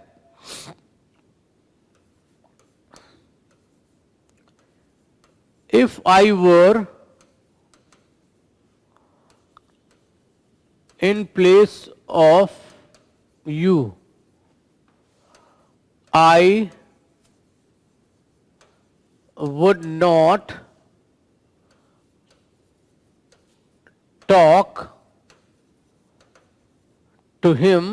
if I were in place of you, I would not talk to him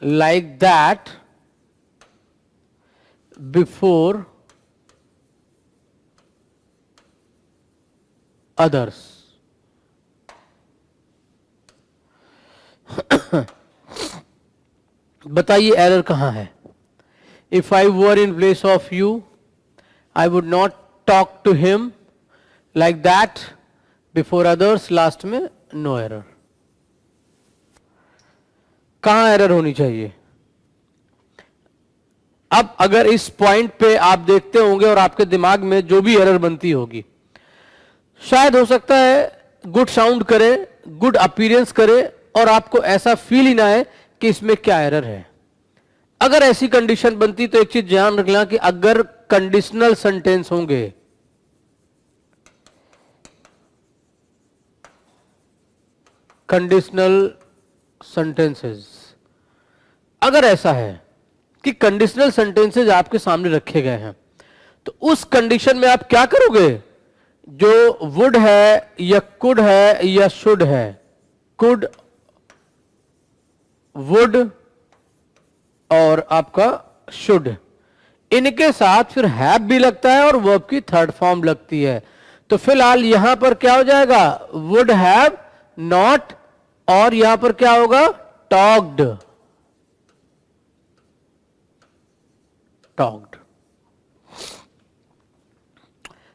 like that before others। बताइए एरर कहां है? If I were in place of you, I would not talk to him like that before others, last में no error. कहां error होनी चाहिए? अब अगर इस पॉइंट पे आप देखते होंगे और आपके दिमाग में जो भी एरर बनती होगी, शायद हो सकता है गुड साउंड करे, गुड अपीयरेंस करे, और आपको ऐसा फील ही ना है कि इसमें क्या एरर है। अगर ऐसी कंडीशन बनती तो एक चीज ध्यान रखना कि अगर कंडीशनल सेंटेंस होंगे, कंडीशनल सेंटेंसेस, अगर ऐसा है कि कंडीशनल सेंटेंसेस आपके सामने रखे गए हैं, तो उस कंडीशन में आप क्या करोगे? जो वुड है या कुड है या शुड है, कुड, वुड और आपका शुड, इनके साथ फिर हैव भी लगता है और वर्ब की थर्ड फॉर्म लगती है। तो फिलहाल यहां पर क्या हो जाएगा? वुड हैव नॉट और यहां पर क्या होगा, talked, talked.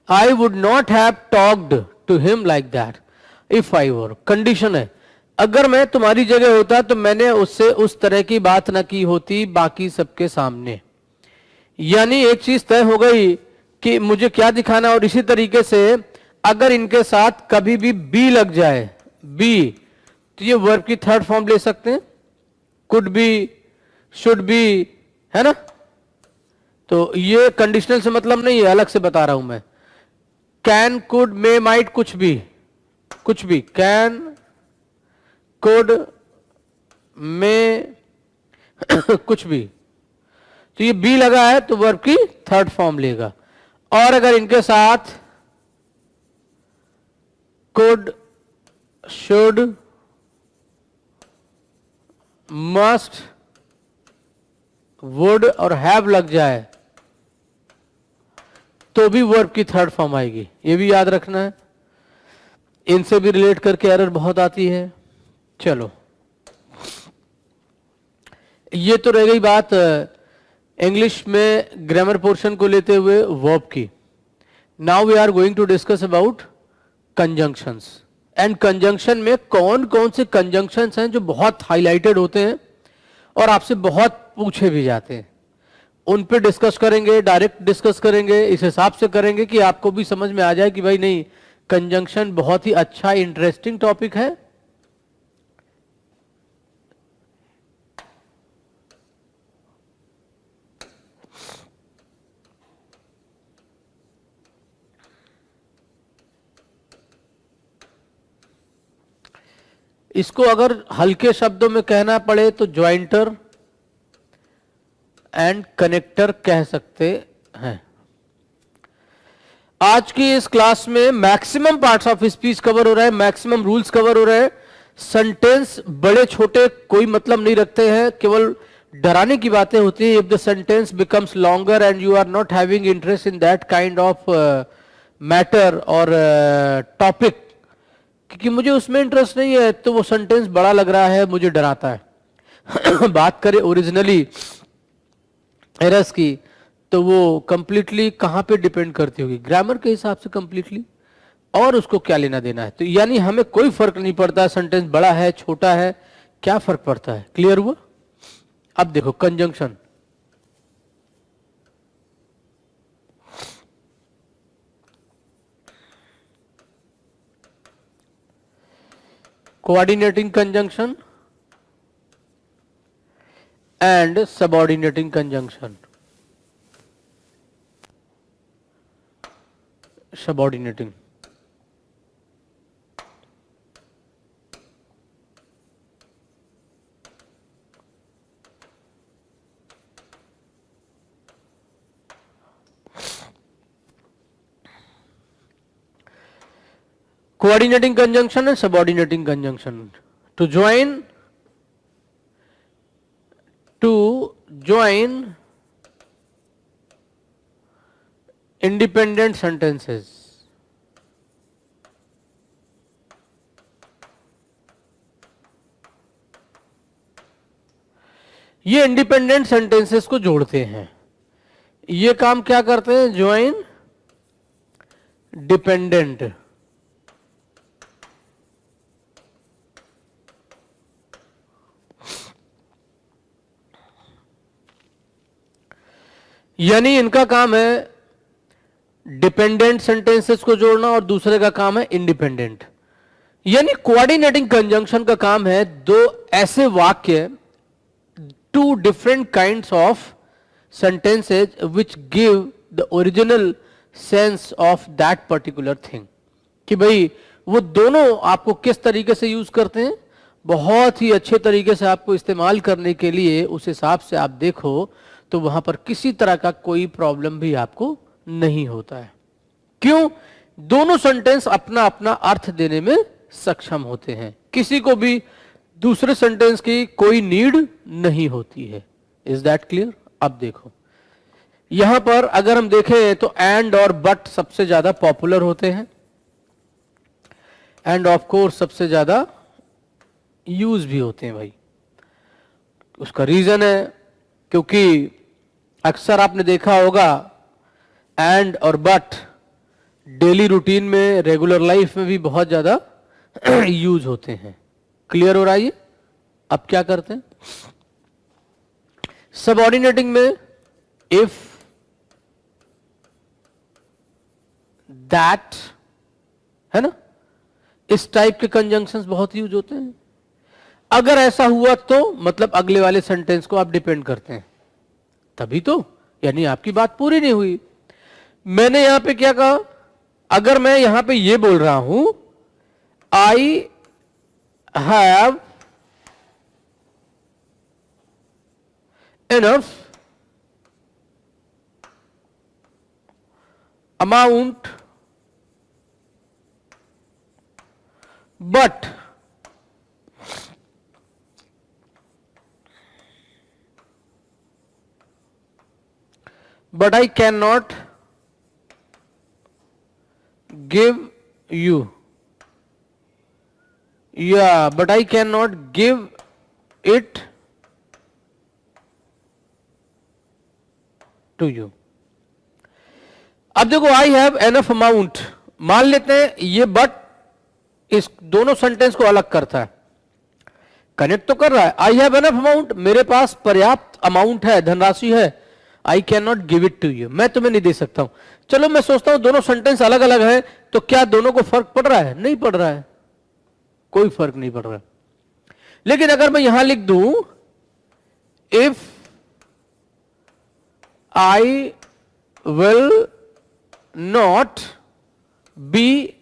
I would not have talked to him like that if I were, condition है, अगर मैं तुम्हारी जगह होता तो मैंने उससे उस तरह की बात ना की होती बाकी सबके सामने। यानी एक चीज तय हो गई कि मुझे क्या दिखाना, और इसी तरीके से अगर इनके साथ कभी भी बी लग जाए, बी, तो ये वर्ब की थर्ड फॉर्म ले सकते हैं, कुड बी, शुड बी, है ना। तो ये कंडीशनल से मतलब नहीं है, अलग से बता रहा हूं मैं। कैन, कुड, मे, माइट, कुछ भी, कुछ भी, कैन, कुड, मे, कुछ भी, तो ये बी लगा है तो वर्ब की थर्ड फॉर्म लेगा। और अगर इनके साथ कुड, शुड, मस्ट, वुड और हैव लग जाए तो भी वर्ब की थर्ड फॉर्म आएगी, ये भी याद रखना है। इनसे भी रिलेट करके एरर बहुत आती है। चलो, ये तो रह गई बात इंग्लिश में ग्रामर पोर्शन को लेते हुए वर्ब की। Now we are going to discuss about conjunctions. And conjunction में कौन कौन से कंजंक्शंस हैं जो बहुत हाईलाइटेड होते हैं और आपसे बहुत पूछे भी जाते हैं, उन पे डिस्कस करेंगे, डायरेक्ट डिस्कस करेंगे, इस हिसाब से करेंगे कि आपको भी समझ में आ जाए कि भाई नहीं, कंजंक्शन बहुत ही अच्छा इंटरेस्टिंग टॉपिक है। इसको अगर हल्के शब्दों में कहना पड़े तो ज्वाइंटर एंड कनेक्टर कह सकते हैं। आज की इस क्लास में maximum parts of speech cover हो रहा है, मैक्सिमम रूल्स कवर हो रहे हैं। सेंटेंस बड़े छोटे कोई मतलब नहीं रखते हैं, केवल डराने की बातें होती है। If the sentence becomes longer and you are not having interest in that kind of matter और टॉपिक, क्योंकि मुझे उसमें इंटरेस्ट नहीं है, तो वो सेंटेंस बड़ा लग रहा है, मुझे डराता है। बात करें ओरिजिनली एरर्स की, तो वो कंप्लीटली कहां पे डिपेंड करती होगी, ग्रामर के हिसाब से कंप्लीटली, और उसको क्या लेना देना है। तो यानी हमें कोई फर्क नहीं पड़ता सेंटेंस बड़ा है छोटा है, क्या फर्क पड़ता है। क्लियर हुआ। अब देखो conjunction, coordinating conjunction and subordinating conjunction. Subordinating, coordinating conjunction and subordinating conjunction. To join independent sentences. ये इंडिपेंडेंट सेंटेंसेस को जोड़ते हैं। ये काम क्या करते हैं, ज्वाइन डिपेंडेंट, यानी इनका काम है डिपेंडेंट सेंटेंसेस को जोड़ना और दूसरे का काम है इंडिपेंडेंट। यानी कोऑर्डिनेटिंग कंजंक्शन का काम है दो ऐसे वाक्य, two different kinds of sentences which give the original sense of that particular thing, कि भाई वो दोनों आपको किस तरीके से यूज करते हैं, बहुत ही अच्छे तरीके से आपको इस्तेमाल करने के लिए उस हिसाब से आप देखो तो वहां पर किसी तरह का कोई प्रॉब्लम भी आपको नहीं होता है। क्यों, दोनों सेंटेंस अपना अपना अर्थ देने में सक्षम होते हैं, किसी को भी दूसरे सेंटेंस की कोई नीड नहीं होती है। Is that clear. अब देखो यहां पर अगर हम देखें तो एंड और बट सबसे ज्यादा पॉपुलर होते हैं, एंड ऑफ कोर्स सबसे ज्यादा यूज भी होते हैं भाई। उसका रीजन है क्योंकि अक्सर आपने देखा होगा एंड और बट डेली रूटीन में, रेगुलर लाइफ में भी बहुत ज्यादा यूज होते हैं। क्लियर हो रहा है ये? अब क्या करते हैं सबऑर्डिनेटिंग में? इफ, दैट, है ना, इस टाइप के कंजंक्शंस बहुत यूज होते हैं। अगर ऐसा हुआ तो मतलब अगले वाले सेंटेंस को आप डिपेंड करते हैं, तभी तो, यानी आपकी बात पूरी नहीं हुई। मैंने यहां पे क्या कहा? अगर मैं यहां पे ये बोल रहा हूं I have enough amount but I cannot give you, yeah, but I cannot give it to you. अब देखो आई हैव एनफ अमाउंट, मान लेते हैं ये बट इस दोनों सेंटेंस को अलग करता है, कनेक्ट तो कर रहा है। आई हैव एनफ अमाउंट, मेरे पास पर्याप्त अमाउंट है, धनराशि है। I can not give it to you, मैं तुम्हें नहीं दे सकता हूं। चलो मैं सोचता हूं दोनों सेंटेंस अलग अलग है, तो क्या दोनों को फर्क पड़ रहा है? नहीं पड़ रहा है, कोई फर्क नहीं पड़ रहा है। लेकिन अगर मैं यहां लिख दूं if I will not be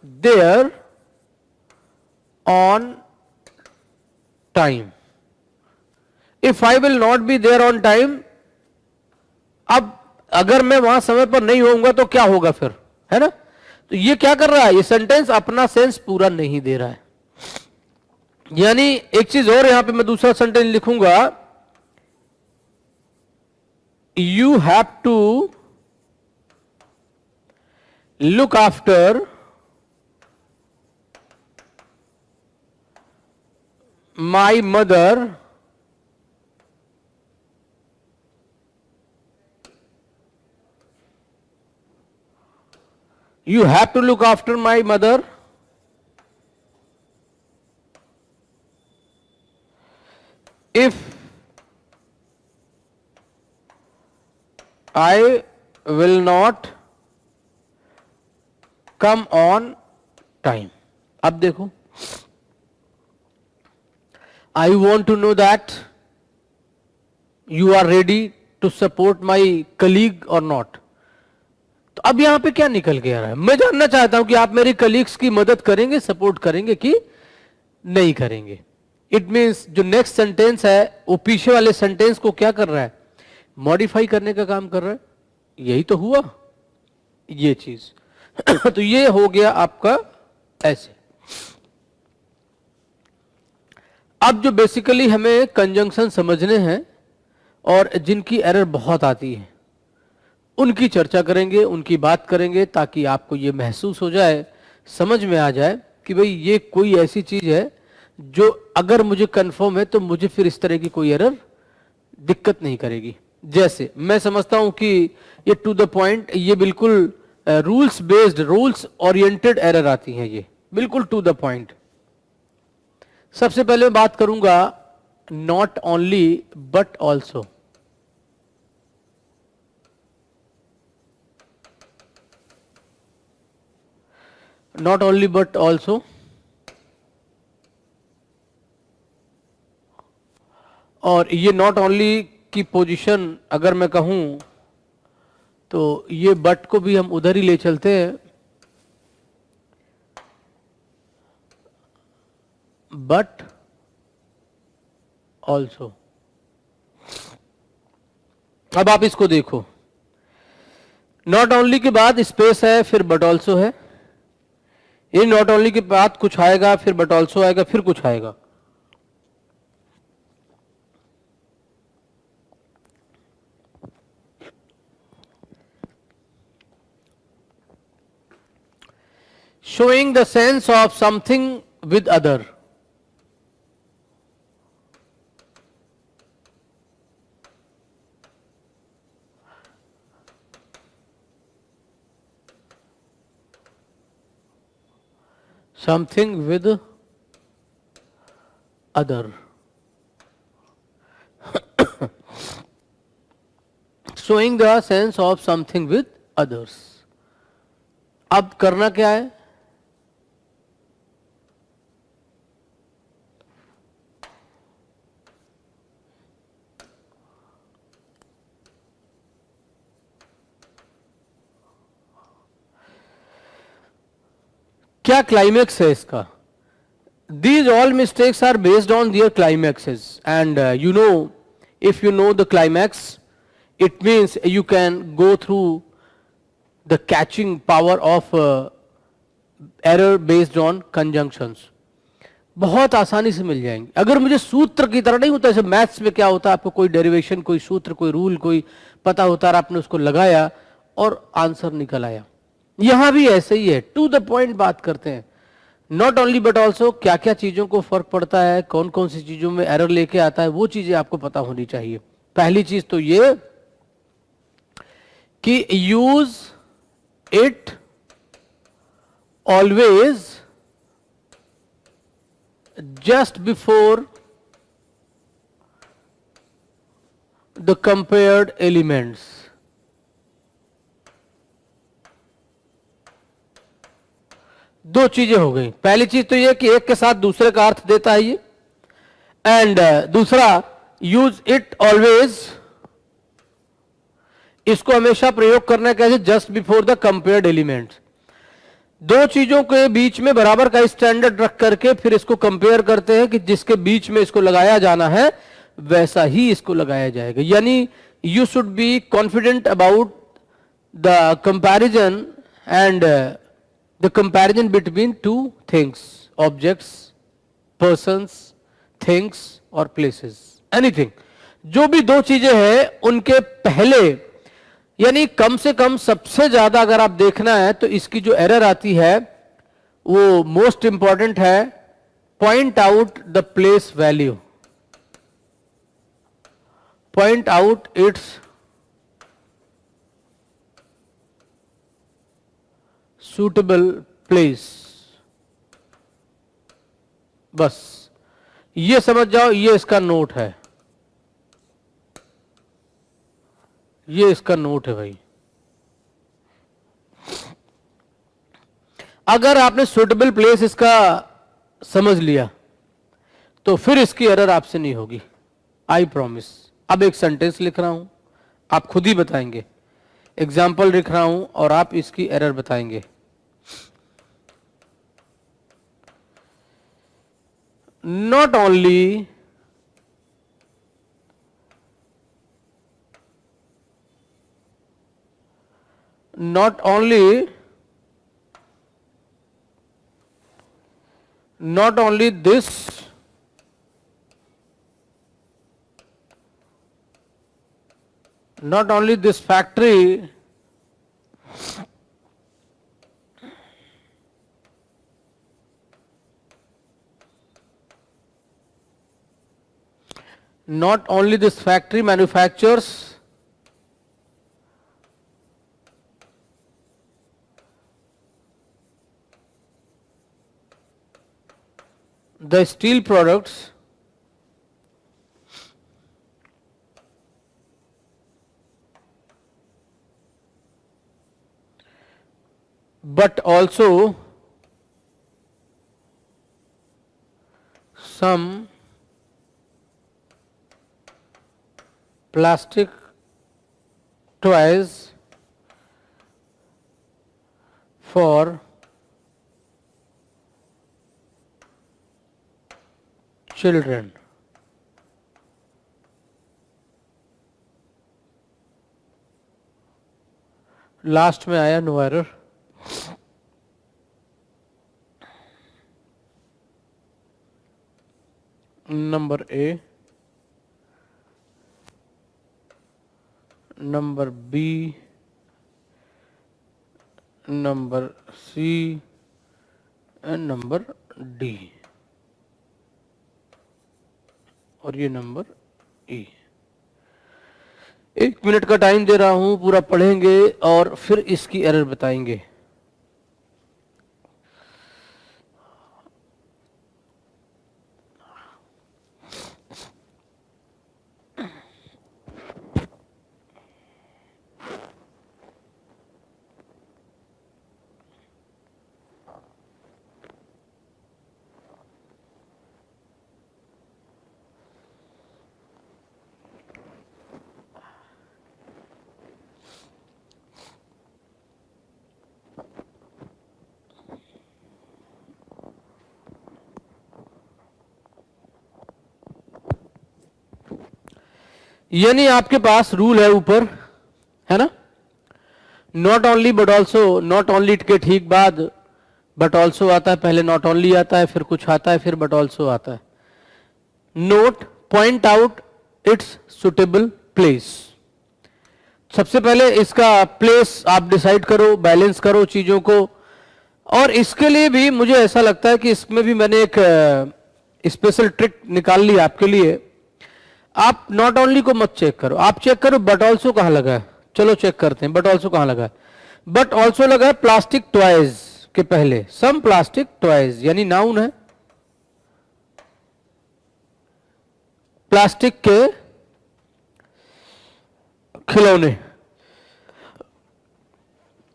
there on time, if I will not be there on time, अब अगर मैं वहां समय पर नहीं होऊंगा तो क्या होगा फिर, है ना? तो ये क्या कर रहा है? ये सेंटेंस अपना सेंस पूरा नहीं दे रहा है। यानी एक चीज और, यहां पे मैं दूसरा सेंटेंस लिखूंगा, you have to look after my mother you have to look after my mother if I will not come on time. अब देखो, I want to know that you are ready to support my colleague or not. तो अब यहां पे क्या निकल के आ रहा है? मैं जानना चाहता हूं कि आप मेरी कलीग्स की मदद करेंगे, सपोर्ट करेंगे कि नहीं करेंगे। इट मींस जो नेक्स्ट सेंटेंस है वो पीछे वाले सेंटेंस को क्या कर रहा है? मॉडिफाई करने का काम कर रहा है। यही तो हुआ ये चीज। तो ये हो गया आपका ऐसे। अब जो बेसिकली हमें कंजंक्शन समझने हैं और जिनकी एरर बहुत आती है उनकी चर्चा करेंगे, उनकी बात करेंगे, ताकि आपको ये महसूस हो जाए, समझ में आ जाए कि भाई ये कोई ऐसी चीज है जो अगर मुझे कंफर्म है तो मुझे फिर इस तरह की कोई एरर दिक्कत नहीं करेगी। जैसे मैं समझता हूं कि ये टू द पॉइंट, ये बिल्कुल rules based, rules oriented error आती हैं, ये बिल्कुल टू द पॉइंट। सबसे पहले मैं बात करूंगा not only but also. Not only but also, और ये नॉट ओनली की पोजीशन अगर मैं कहूं तो ये बट को भी हम उधर ही ले चलते हैं, बट ऑल्सो। अब आप इसको देखो, नॉट ओनली के बाद स्पेस है, फिर बट ऑल्सो है। ये नॉट ओनली के बाद कुछ आएगा, फिर बट ऑल्सो आएगा, फिर कुछ आएगा। Showing the sense of something with other. something with other, showing the sense of something with others. अब करना क्या है? क्या क्लाइमेक्स है इसका? These all mistakes are based on their climaxes, and if you know the climax, it means you can go through the catching power of error based on conjunctions. बहुत आसानी से मिल जाएंगे. अगर मुझे सूत्र की तरह नहीं होता, जैसे मैथ्स में क्या होता है, आपको कोई डेरिवेशन, कोई सूत्र, कोई रूल, कोई पता होता है, आपने उसको लगाया और आंसर निकल आया. यहां भी ऐसे ही है, टू द पॉइंट बात करते हैं. नॉट ओनली बट ऑल्सो क्या क्या चीजों को फर्क पड़ता है, कौन कौन सी चीजों में एरर लेके आता है, वो चीजें आपको पता होनी चाहिए. पहली चीज तो ये कि use it always just before the compared elements. दो चीजें हो गई. पहली चीज तो यह कि एक के साथ दूसरे का अर्थ देता है ये, एंड दूसरा यूज इट ऑलवेज, इसको हमेशा प्रयोग करना कैसे? Just before the compared elements. दो चीजों के बीच में बराबर का स्टैंडर्ड रख करके फिर इसको कंपेयर करते हैं कि जिसके बीच में इसको लगाया जाना है वैसा ही इसको लगाया जाएगा. यानी you should be confident about the comparison and the comparison between two things, objects, persons, things और प्लेसेस, एनीथिंग. जो भी दो चीजें हैं उनके पहले, यानी कम से कम सबसे ज्यादा अगर आप देखना है तो इसकी जो एरर आती है वो मोस्ट इंपॉर्टेंट है, point out the place value, point out it's suitable place. बस ये समझ जाओ, ये इसका नोट है, ये इसका नोट है भाई. अगर आपने सुटेबल प्लेस इसका समझ लिया तो फिर इसकी एरर आपसे नहीं होगी, आई प्रॉमिस. अब एक सेंटेंस लिख रहा हूं, आप खुद ही बताएंगे. एग्जाम्पल लिख रहा हूं और आप इसकी एरर बताएंगे. Not only not only this factory manufactures the steel products but also some plastic toys for children. Last में आया no error. Number A, number B, number C and number D, और ये नंबर ई. 1 मिनट का time दे रहा हूं, पूरा पढ़ेंगे और फिर इसकी एरर बताएंगे. यानी आपके पास रूल है ऊपर, है ना, not only but also, not only के ठीक बाद बट ऑल्सो आता है, पहले नॉट ओनली आता है, फिर कुछ आता है, फिर बट ऑल्सो आता है. Note, point out it's suitable place. सबसे पहले इसका प्लेस आप डिसाइड करो, बैलेंस करो चीजों को. और इसके लिए भी मुझे ऐसा लगता है कि इसमें भी मैंने एक स्पेशल ट्रिक निकाल ली आपके लिए. आप नॉट ओनली को मत चेक करो, आप चेक करो बट ऑल्सो कहां लगा है. चलो चेक करते हैं बट ऑल्सो कहां लगा है. बट ऑल्सो लगा है प्लास्टिक टॉयज के पहले, सम प्लास्टिक टॉयज, यानी नाउन है, प्लास्टिक के खिलौने.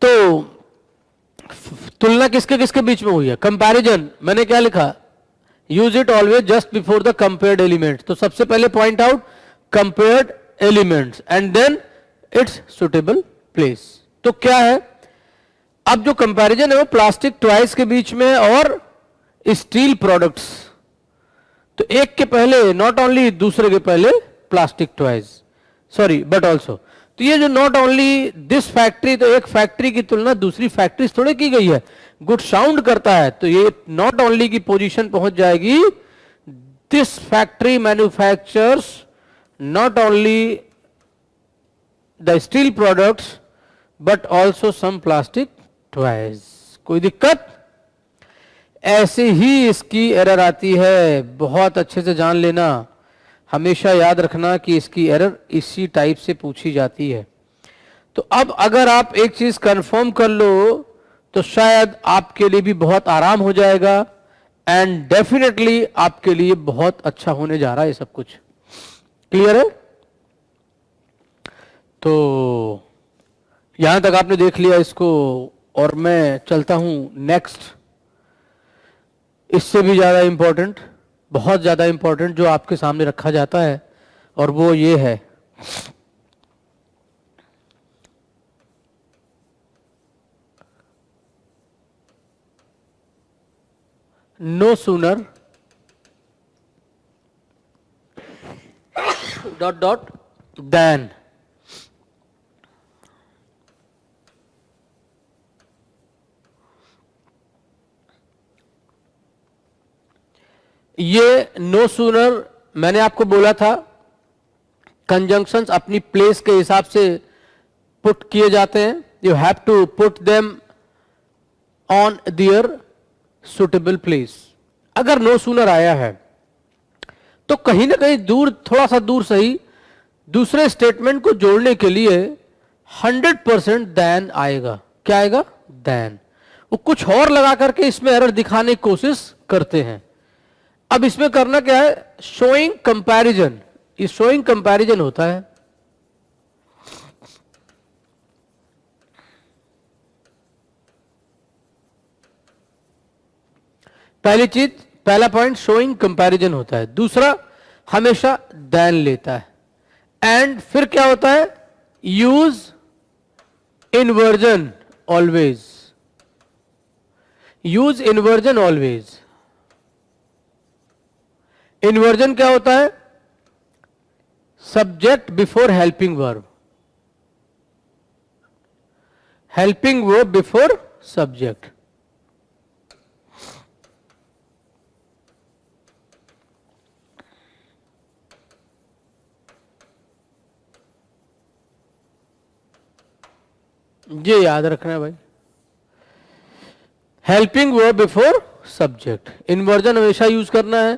तो तुलना किसके किसके बीच में हुई है, कंपैरिजन. मैंने क्या लिखा, use it always just before the compared element. तो सबसे पहले point out compared elements and then it's suitable place. तो क्या है, अब जो कंपैरिजन है वो प्लास्टिक टॉयज के बीच में और स्टील प्रोडक्ट्स. तो एक के पहले नॉट ओनली, दूसरे के पहले plastic toys, sorry but also. तो ये जो नॉट ओनली दिस फैक्ट्री, तो एक फैक्ट्री की तुलना दूसरी फैक्ट्री थोड़े की गई है. गुड साउंड करता है तो ये नॉट ओनली की पोजीशन पहुंच जाएगी. This factory manufactures not only the steel products but also some plastic toys. कोई दिक्कत? ऐसे ही इसकी एरर आती है, बहुत अच्छे से जान लेना, हमेशा याद रखना कि इसकी एरर इसी टाइप से पूछी जाती है. तो अब अगर आप एक चीज कंफर्म कर लो तो शायद आपके लिए भी बहुत आराम हो जाएगा एंड डेफिनेटली आपके लिए बहुत अच्छा होने जा रहा है ये सब कुछ. क्लियर है? तो यहां तक आपने देख लिया इसको और मैं चलता हूं नेक्स्ट, इससे भी ज्यादा इंपॉर्टेंट, बहुत ज्यादा इंपॉर्टेंट जो आपके सामने रखा जाता है और वो ये है, no sooner dot dot then. ये नो सूनर मैंने आपको बोला था, कंजंक्शंस अपनी प्लेस के हिसाब से पुट किए जाते हैं. You have to put them on their suitable place. अगर नो सूनर आया है तो कहीं ना कहीं दूर, थोड़ा सा दूर सही, दूसरे स्टेटमेंट को जोड़ने के लिए 100% देन आएगा. क्या आएगा? देन. वो कुछ और लगा करके इसमें एरर दिखाने की कोशिश करते हैं. अब इसमें करना क्या है, शोइंग कंपैरिजन. ये शोइंग कंपैरिजन होता है. पहली चीज, पहला पॉइंट शोइंग कंपैरिजन होता है. दूसरा हमेशा देन लेता है. एंड फिर क्या होता है, use inversion always. Use inversion always. Inversion क्या होता है, subject before helping verb. Helping verb before subject. ये याद रखना है भाई, helping verb before subject. Inversion हमेशा यूज करना है,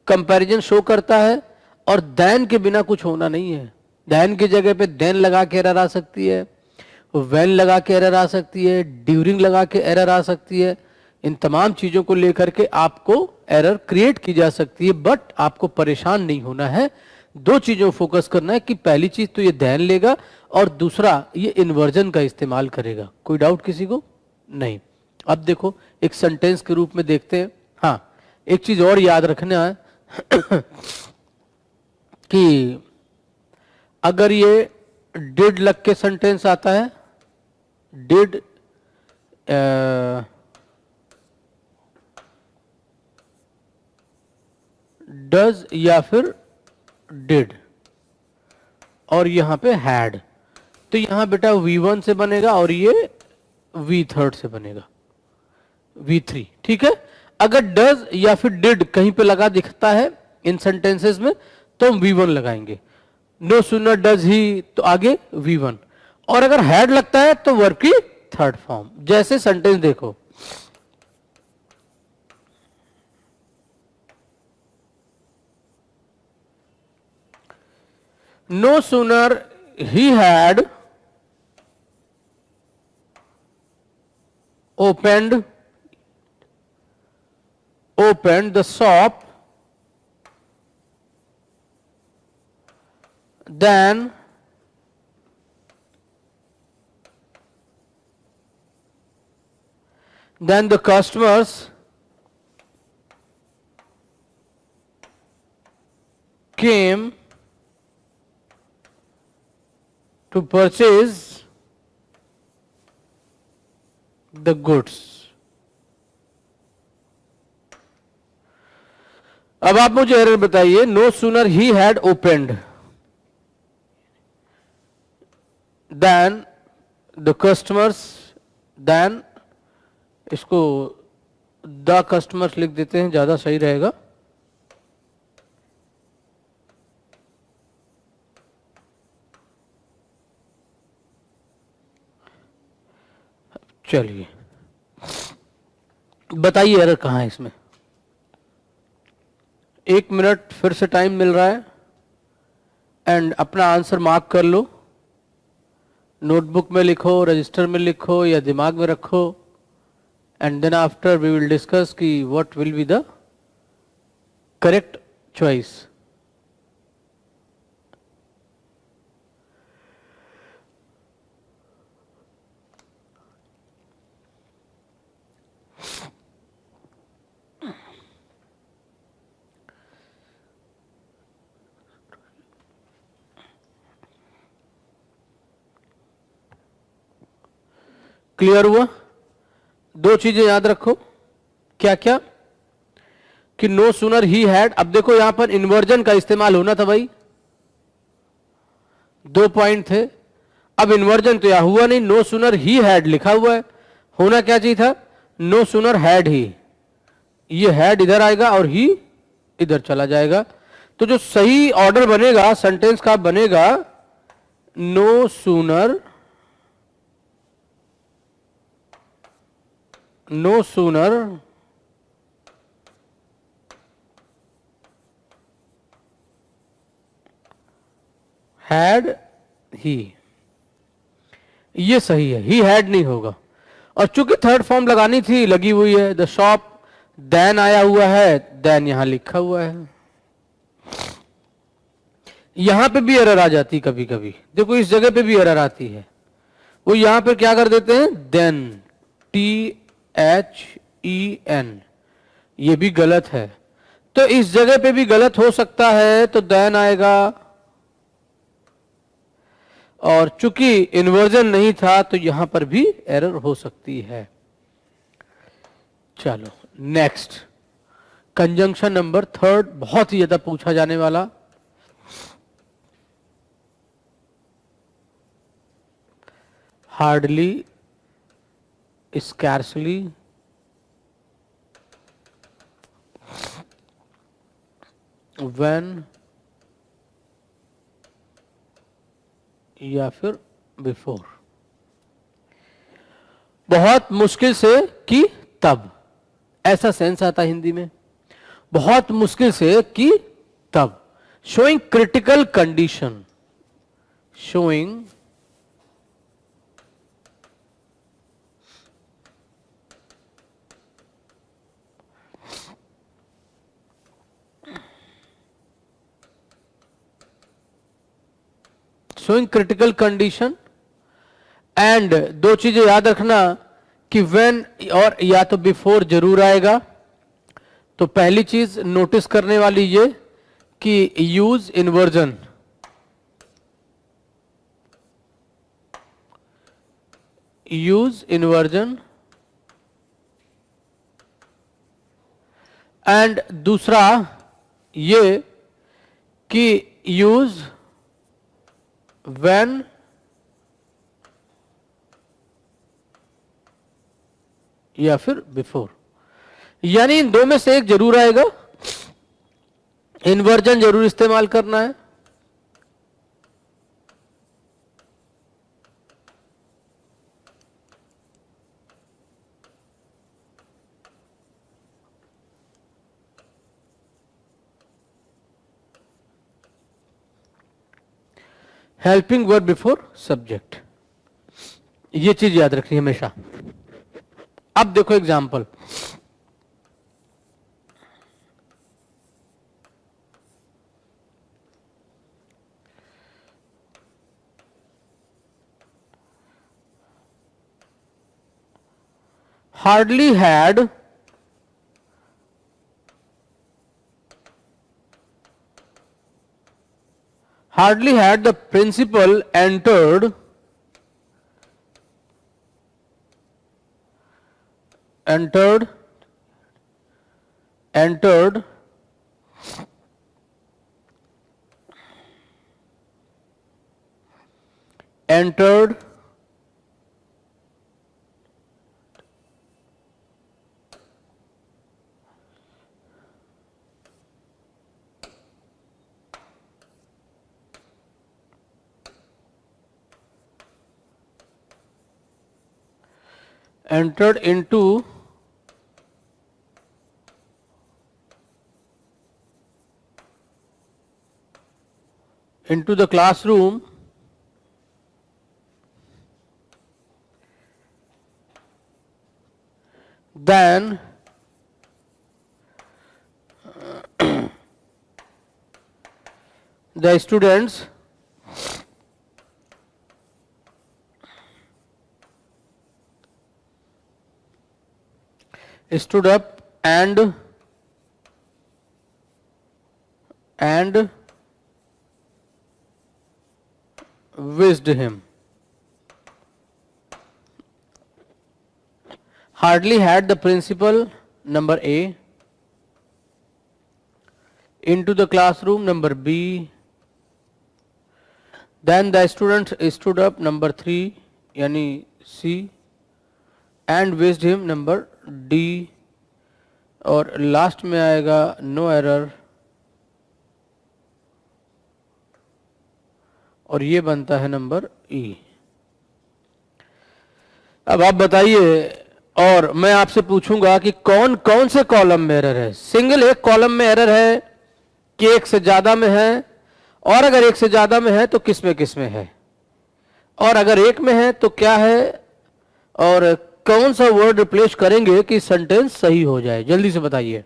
कंपैरिजन शो करता है, और देन के बिना कुछ होना नहीं है. देन की जगह पे देन लगा के एरर आ सकती है, व्हेन लगा के एरर आ सकती है, ड्यूरिंग लगा के एरर आ सकती है. इन तमाम चीजों को लेकर के आपको एरर क्रिएट की जा सकती है, बट आपको परेशान नहीं होना है. दो चीजों फोकस करना है कि पहली चीज तो ये देन लेगा और दूसरा ये इन्वर्जन का इस्तेमाल करेगा. कोई डाउट किसी को? नहीं. अब देखो एक सेंटेंस के रूप में देखते हैं. हाँ, एक चीज और याद रखना है कि अगर ये डिड लग के सेंटेंस आता है, डिड डज या फिर डिड, और यहां पे हैड, तो यहां बेटा V1 से बनेगा और ये V3 से बनेगा, V3। ठीक है, अगर डज या फिर डिड कहीं पे लगा दिखता है इन सेंटेंसेस में तो हम V1 लगाएंगे। नो सूनर डज ही तो आगे V1, और अगर हैड लगता है तो वर्ब की थर्ड फॉर्म। जैसे सेंटेंस देखो, no sooner he had opened the shop then the customers came to purchase the goods। अब आप मुझे एरर बताइए, no sooner he had opened then the customers, then इसको द कस्टमर्स लिख देते हैं, ज्यादा सही रहेगा। चलिए बताइए एरर कहां है इसमें। 1 मिनट फिर से टाइम मिल रहा है, एंड अपना आंसर मार्क कर लो, नोटबुक में लिखो, रजिस्टर में लिखो या दिमाग में रखो, and then after we will discuss कि what will be the correct choice. Clear हुआ? दो चीजें याद रखो, क्या क्या, कि नो सूनर ही हैड, अब देखो यहां पर इन्वर्जन का इस्तेमाल होना था भाई, 2 पॉइंट थे। अब इन्वर्जन तो यहां हुआ नहीं, नो सूनर ही हैड लिखा हुआ है, होना क्या चाहिए था, नो सूनर हैड ही, ये हैड इधर आएगा और ही इधर चला जाएगा। तो जो सही ऑर्डर बनेगा सेंटेंस का बनेगा, नो सूनर हैड ही, ये सही है, ही हैड नहीं होगा। और चूंकि थर्ड फॉर्म लगानी थी, लगी हुई है, द शॉप, देन आया हुआ है, देन यहां लिखा हुआ है। यहां पे भी एरर आ जाती कभी कभी, देखो इस जगह पे भी एरर आती है, वो यहां पे क्या कर देते हैं, देन, THEN, ये भी गलत है, तो इस जगह पे भी गलत हो सकता है, तो देन आएगा, और चूंकि इन्वर्जन नहीं था तो यहां पर भी एरर हो सकती है। चलो नेक्स्ट, कंजंक्शन नंबर 3, बहुत ही ज्यादा पूछा जाने वाला, हार्डली, स्कैर्सली, व्हेन या फिर बिफोर। बहुत मुश्किल से कि तब, ऐसा सेंस आता है हिंदी में, बहुत मुश्किल से कि तब, showing critical condition, showing critical condition, and दो चीजें याद रखना कि व्हेन और या तो बिफोर जरूर आएगा। तो पहली चीज नोटिस करने वाली ये कि यूज इन्वर्जन, एंड दूसरा ये कि यूज व्हेन या फिर बिफोर, यानी इन दो में से एक जरूर आएगा। इन्वर्जन जरूर इस्तेमाल करना है। हेल्पिंग वर्ब बिफोर सब्जेक्ट, ये चीज याद रखनी है हमेशा। अब देखो example, hardly had the principal entered entered into the classroom then the students stood up and wished him. Hardly had the principal, number A, into the classroom, number B, then the student stood up, number 3 यानी C, and wished him, number D, और last में आएगा no error, और ये बनता है number E। अब आप बताइए, और मैं आपसे पूछूंगा कि कौन कौन से कॉलम में एरर है। सिंगल एक कॉलम में एरर है कि एक से ज्यादा में है, और अगर एक से ज्यादा में है तो किस में है, और अगर एक में है तो क्या है, और कौन सा वर्ड रिप्लेस करेंगे कि सेंटेंस सही हो जाए। जल्दी से बताइए।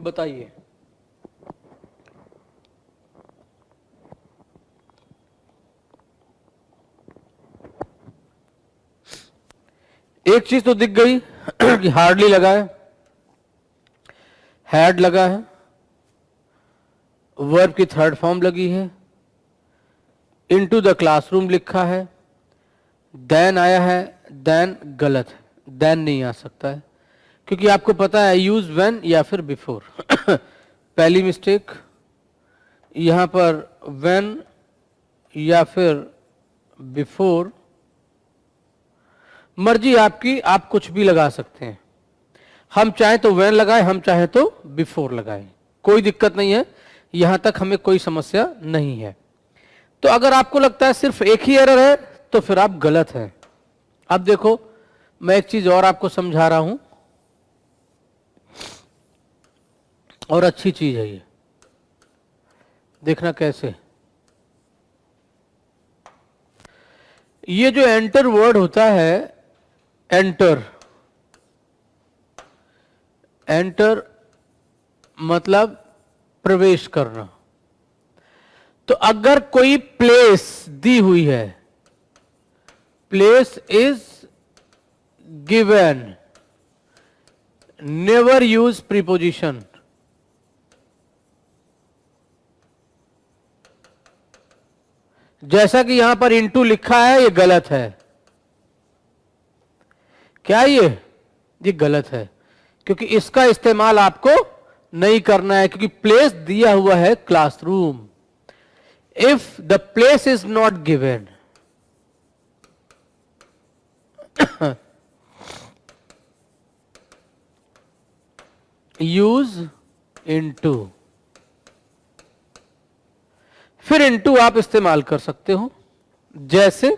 बताइए। एक चीज तो दिख गई कि हार्डली लगा है, हैड लगा है, वर्ब की थर्ड फॉर्म लगी है, इनटू द क्लासरूम लिखा है, देन आया है। देन गलत है, देन नहीं आ सकता है क्योंकि आपको पता है यूज व्हेन या फिर बिफोर। पहली मिस्टेक, यहां पर व्हेन या फिर बिफोर, मर्जी आपकी, आप कुछ भी लगा सकते हैं। हम चाहे तो व्हेन लगाएं, हम चाहे तो बिफोर लगाएं, कोई दिक्कत नहीं है, यहां तक हमें कोई समस्या नहीं है। तो अगर आपको लगता है सिर्फ एक ही एरर है तो फिर आप गलत हैं। अब देखो, मैं एक चीज और आपको समझा रहा हूं, और अच्छी चीज है ये, देखना कैसे। ये जो एंटर वर्ड होता है, एंटर, एंटर मतलब प्रवेश करना। तो अगर कोई प्लेस दी हुई है, place is given, never use preposition. जैसा कि यहां पर इनटू लिखा है, ये गलत है। क्या ये गलत है, क्योंकि इसका इस्तेमाल आपको नहीं करना है, क्योंकि प्लेस दिया हुआ है classroom. If the place is not given, use into. फिर इनटू आप इस्तेमाल कर सकते हो, जैसे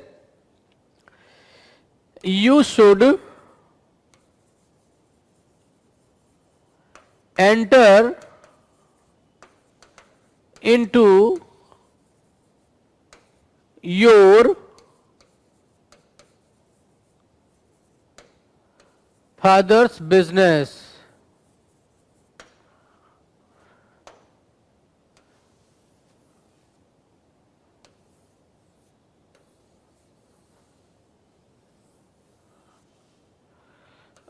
you should enter into your father's business.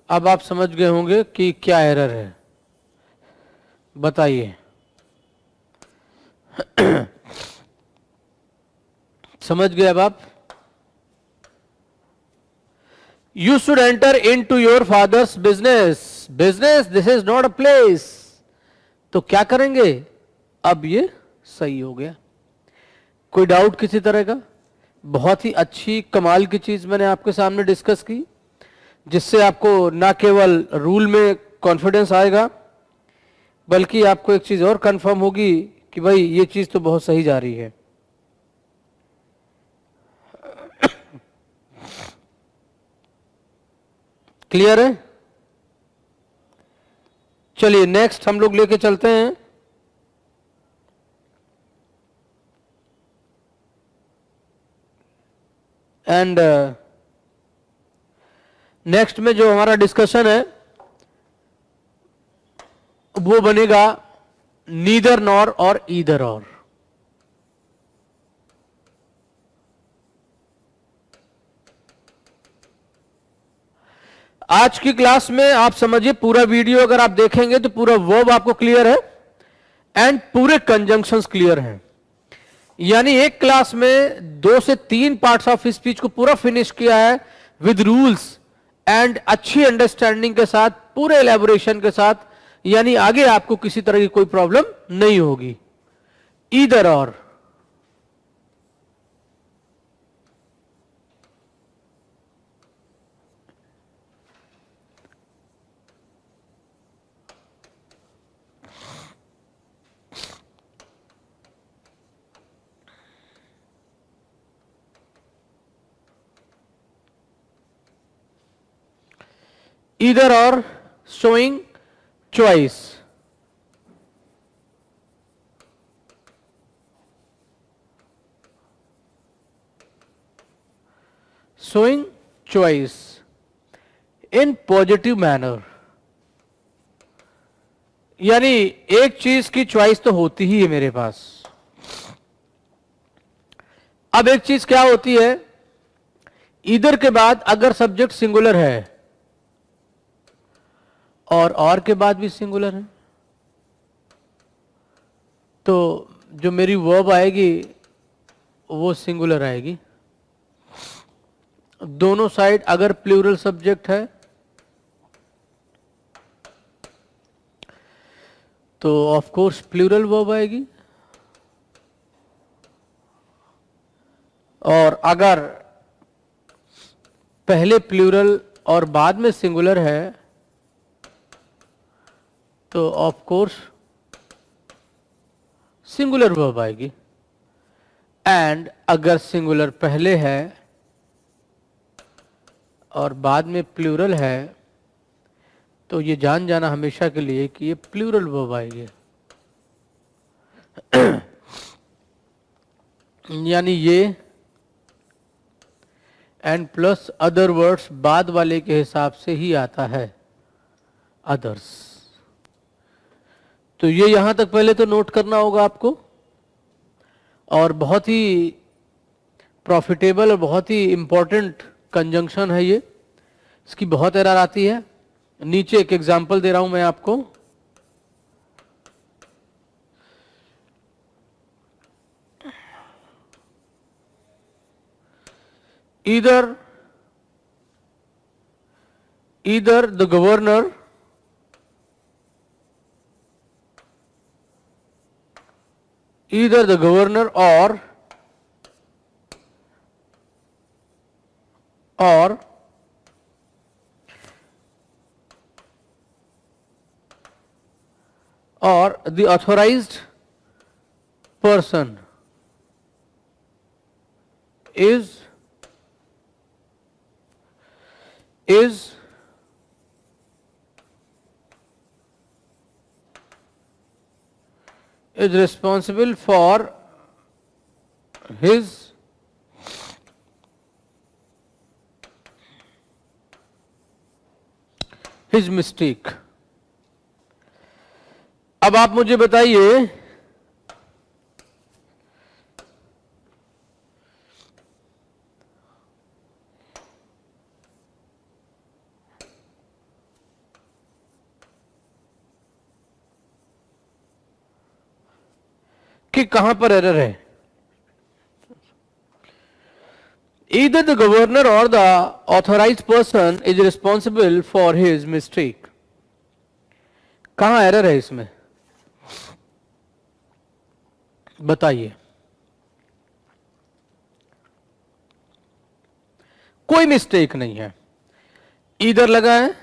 अब आप समझ गए होंगे कि क्या एरर है, बताइए। समझ गए अब आप? You should enter in to your father's business, business this is not a place. तो क्या करेंगे? अब ये सही हो गया। कोई डाउट किसी तरह का? बहुत ही अच्छी कमाल की चीज मैंने आपके सामने डिस्कस की, जिससे आपको ना केवल रूल में कॉन्फिडेंस आएगा, बल्कि आपको एक चीज और कंफर्म होगी कि भाई ये चीज तो बहुत सही जा रही है। क्लियर है? चलिए नेक्स्ट हम लोग लेके चलते हैं। एंड नेक्स्ट में जो हमारा डिस्कशन है वो बनेगा नीदर नॉर और ईदर और। आज की क्लास में आप समझिए, पूरा वीडियो अगर आप देखेंगे तो पूरा वर्ब आपको क्लियर है एंड पूरे कंजंक्शंस क्लियर हैं। यानी एक क्लास में 2 से 3 पार्ट्स ऑफ स्पीच को पूरा फिनिश किया है विद रूल्स एंड अच्छी अंडरस्टैंडिंग के साथ, पूरे एलेबोरेशन के साथ। यानी आगे आपको किसी तरह की कोई प्रॉब्लम नहीं होगी। ईदर और, ईदर और showing choice. Showing choice in positive manner. यानी एक चीज की चॉइस तो होती ही है मेरे पास। अब एक चीज क्या होती है, ईदर के बाद अगर सब्जेक्ट सिंगुलर है और के बाद भी सिंगुलर है, तो जो मेरी वर्ब आएगी वो सिंगुलर आएगी। दोनों साइड अगर प्लूरल सब्जेक्ट है तो ऑफ कोर्स प्लूरल वर्ब आएगी, और अगर पहले प्लूरल और बाद में सिंगुलर है तो ऑफ कोर्स सिंगुलर वर्ब आएगी। एंड अगर सिंगुलर पहले है और बाद में प्लूरल है तो ये जान जाना हमेशा के लिए कि ये प्लूरल वर्ब आएगी। यानी ये एंड प्लस अदर वर्ड्स बाद वाले के हिसाब से ही आता है, अदर्स। तो ये यहां तक पहले तो नोट करना होगा आपको, और बहुत ही प्रॉफिटेबल और बहुत ही इंपॉर्टेंट कंजंक्शन है ये, इसकी बहुत एरर आती है। नीचे एक एग्जांपल दे रहा हूं मैं आपको। either the governor or the authorized person is responsible for his mistake। अब आप मुझे बताइए कि कहां पर एरर है। Either the governor or the authorized person is responsible for his mistake। कहां एरर है इसमें, बताइए। कोई मिस्टेक नहीं है, इधर लगा है,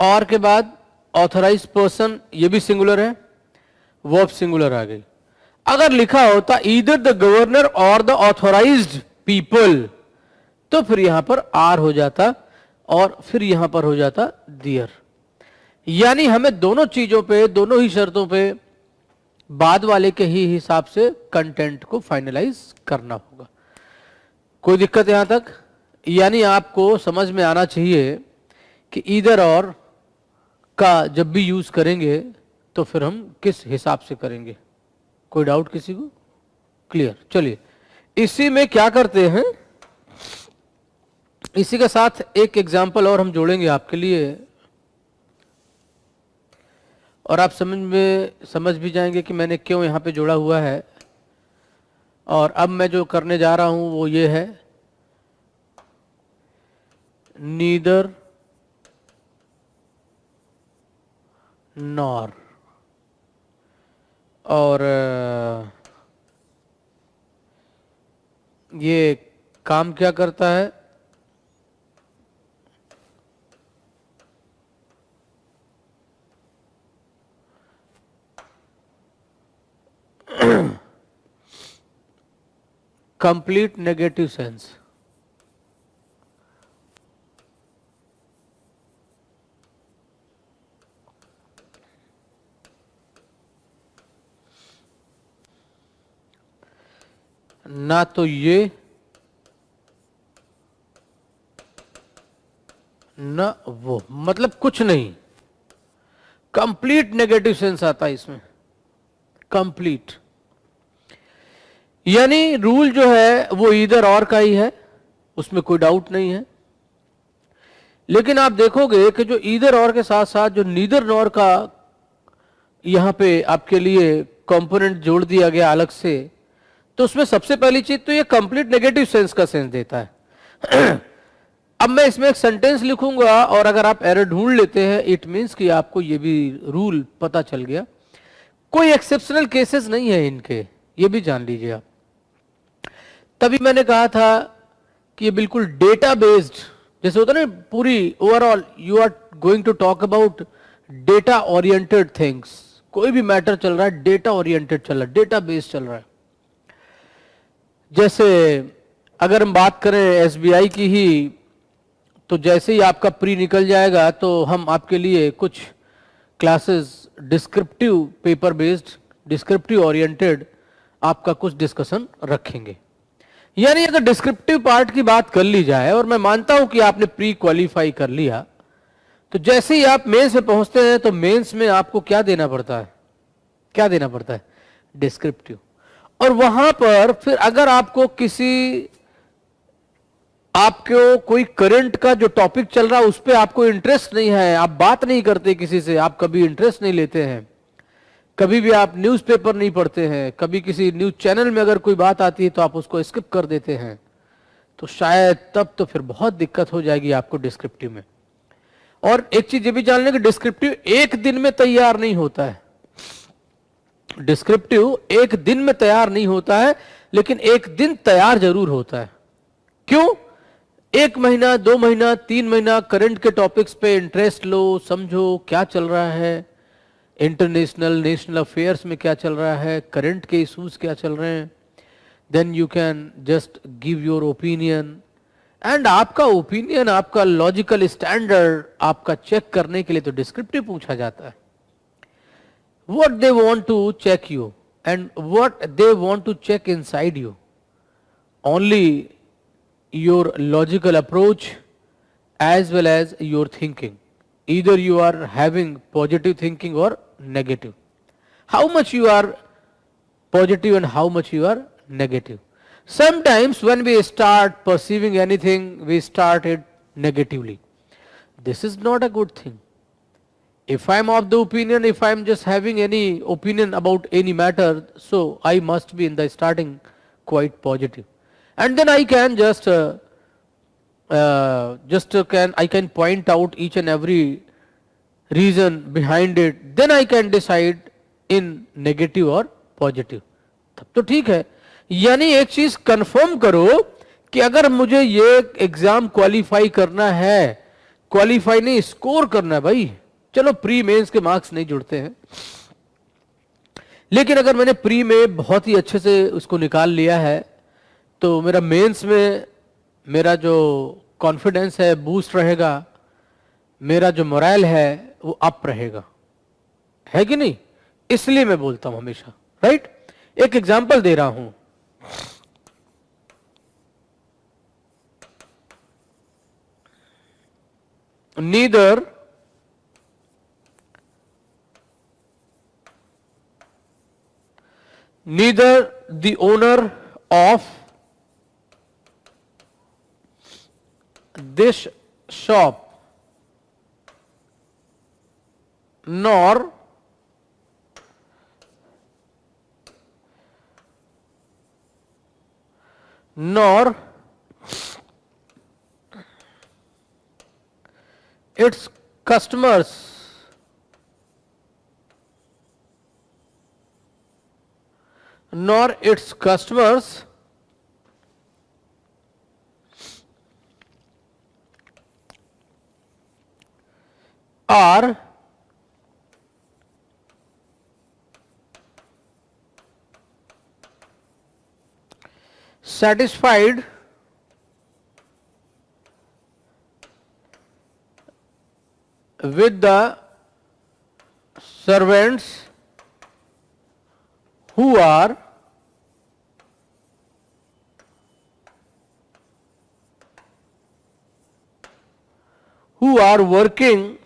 और के बाद ऑथराइज्ड पर्सन, ये भी सिंगुलर है, वर्ब सिंगुलर आ गई। अगर लिखा होता ईदर द गवर्नर और द ऑथोराइज्ड पीपल, तो फिर यहां पर आर हो जाता और फिर यहां पर हो जाता दियर। यानी हमें दोनों चीजों पे, दोनों ही शर्तों पे बाद वाले के ही हिसाब से कंटेंट को फाइनलाइज करना होगा। कोई दिक्कत यहां तक? यानी आपको समझ में आना चाहिए कि ईदर और का जब भी यूज करेंगे तो फिर हम किस हिसाब से करेंगे। कोई डाउट किसी को? क्लियर? चलिए इसी में क्या करते हैं, इसी के साथ एक एग्जाम्पल और हम जोड़ेंगे आपके लिए, और आप समझ भी जाएंगे कि मैंने क्यों यहां पे जोड़ा हुआ है। और अब मैं जो करने जा रहा हूं वो ये है, नीदर नॉर। और ये काम क्या करता है, कंप्लीट नेगेटिव सेंस। ना तो ये ना वो, मतलब कुछ नहीं, कंप्लीट नेगेटिव सेंस आता है इसमें, कंप्लीट। यानी रूल जो है वो इधर और का ही है, उसमें कोई डाउट नहीं है। लेकिन आप देखोगे कि जो इधर और के साथ साथ जो नीदर नॉर का यहां पे आपके लिए कंपोनेंट जोड़ दिया गया अलग से, तो उसमें सबसे पहली चीज तो ये कंप्लीट नेगेटिव सेंस का सेंस देता है। अब मैं इसमें एक सेंटेंस लिखूंगा और अगर आप एरर ढूंढ लेते हैं, इट मींस कि आपको ये भी रूल पता चल गया। कोई एक्सेप्शनल केसेस नहीं है इनके, ये भी जान लीजिए आप। तभी मैंने कहा था कि ये बिल्कुल डेटा बेस्ड, जैसे होता है ना, पूरी overall you are going to talk about data oriented things. कोई भी मैटर चल रहा है डेटा ओरिएंटेड चल रहा है, डेटा बेस्ड चल रहा है। जैसे अगर हम बात करें एसबीआई की ही, तो जैसे ही आपका प्री निकल जाएगा तो हम आपके लिए कुछ classes descriptive paper based, descriptive oriented आपका कुछ डिस्कशन रखेंगे। यानी अगर डिस्क्रिप्टिव पार्ट की बात कर ली जाए, और मैं मानता हूं कि आपने प्री क्वालिफाई कर लिया, तो जैसे ही आप मेंस में पहुंचते हैं तो मेंस में आपको क्या देना पड़ता है, क्या देना पड़ता है, डिस्क्रिप्टिव। और वहां पर फिर अगर आपको किसी, आपको कोई करंट का जो टॉपिक चल रहा है उस पर आपको इंटरेस्ट नहीं है, आप बात नहीं करते किसी से, आप कभी इंटरेस्ट नहीं लेते हैं, कभी भी आप न्यूज़पेपर नहीं पढ़ते हैं, कभी किसी न्यूज चैनल में अगर कोई बात आती है तो आप उसको स्किप कर देते हैं, तो शायद तब तो फिर बहुत दिक्कत हो जाएगी आपको डिस्क्रिप्टिव में। और एक चीज ये भी जान लें कि डिस्क्रिप्टिव एक दिन में तैयार नहीं होता है, डिस्क्रिप्टिव एक दिन में तैयार नहीं होता है, लेकिन एक दिन तैयार जरूर होता है। क्यों? 1 महीना, 2 महीना, 3 महीना करंट के टॉपिक्स पे इंटरेस्ट लो, समझो क्या चल रहा है, इंटरनेशनल नेशनल अफेयर्स में क्या चल रहा है, करंट के इश्यूज क्या चल रहे हैं, then you can just give your opinion. And आपका ओपिनियन, आपका लॉजिकल स्टैंडर्ड आपका चेक करने के लिए तो डिस्क्रिप्टिव पूछा जाता है। What they want to check you and what they want to check inside you, only your logical approach as well as your thinking. Either you are having positive thinking or negative. How much you are positive and how much you are negative. Sometimes when we start perceiving anything, we start it negatively. This is not a good thing. If I am of the opinion, if I am just having any opinion about any matter, so I must be in the starting quite positive. And then I can just I can point out each and every reason behind it, then I can decide in negative or positive. तब तो ठीक है। यानी एक चीज confirm करो कि अगर मुझे ये एग्जाम क्वालिफाई करना है, क्वालिफाई नहीं स्कोर करना है भाई, चलो प्री मेंस के मार्क्स नहीं जुड़ते हैं, लेकिन अगर मैंने प्री में बहुत ही अच्छे से उसको निकाल लिया है तो मेरा मेंस में मेरा जो कॉन्फिडेंस है बूस्ट रहेगा, मेरा जो मोरल है वो अप रहेगा, है कि नहीं? इसलिए मैं बोलता हूं हमेशा, राइट? एक एग्जांपल दे रहा हूं, neither the owner of this shop nor its customers are satisfied with the servants who are working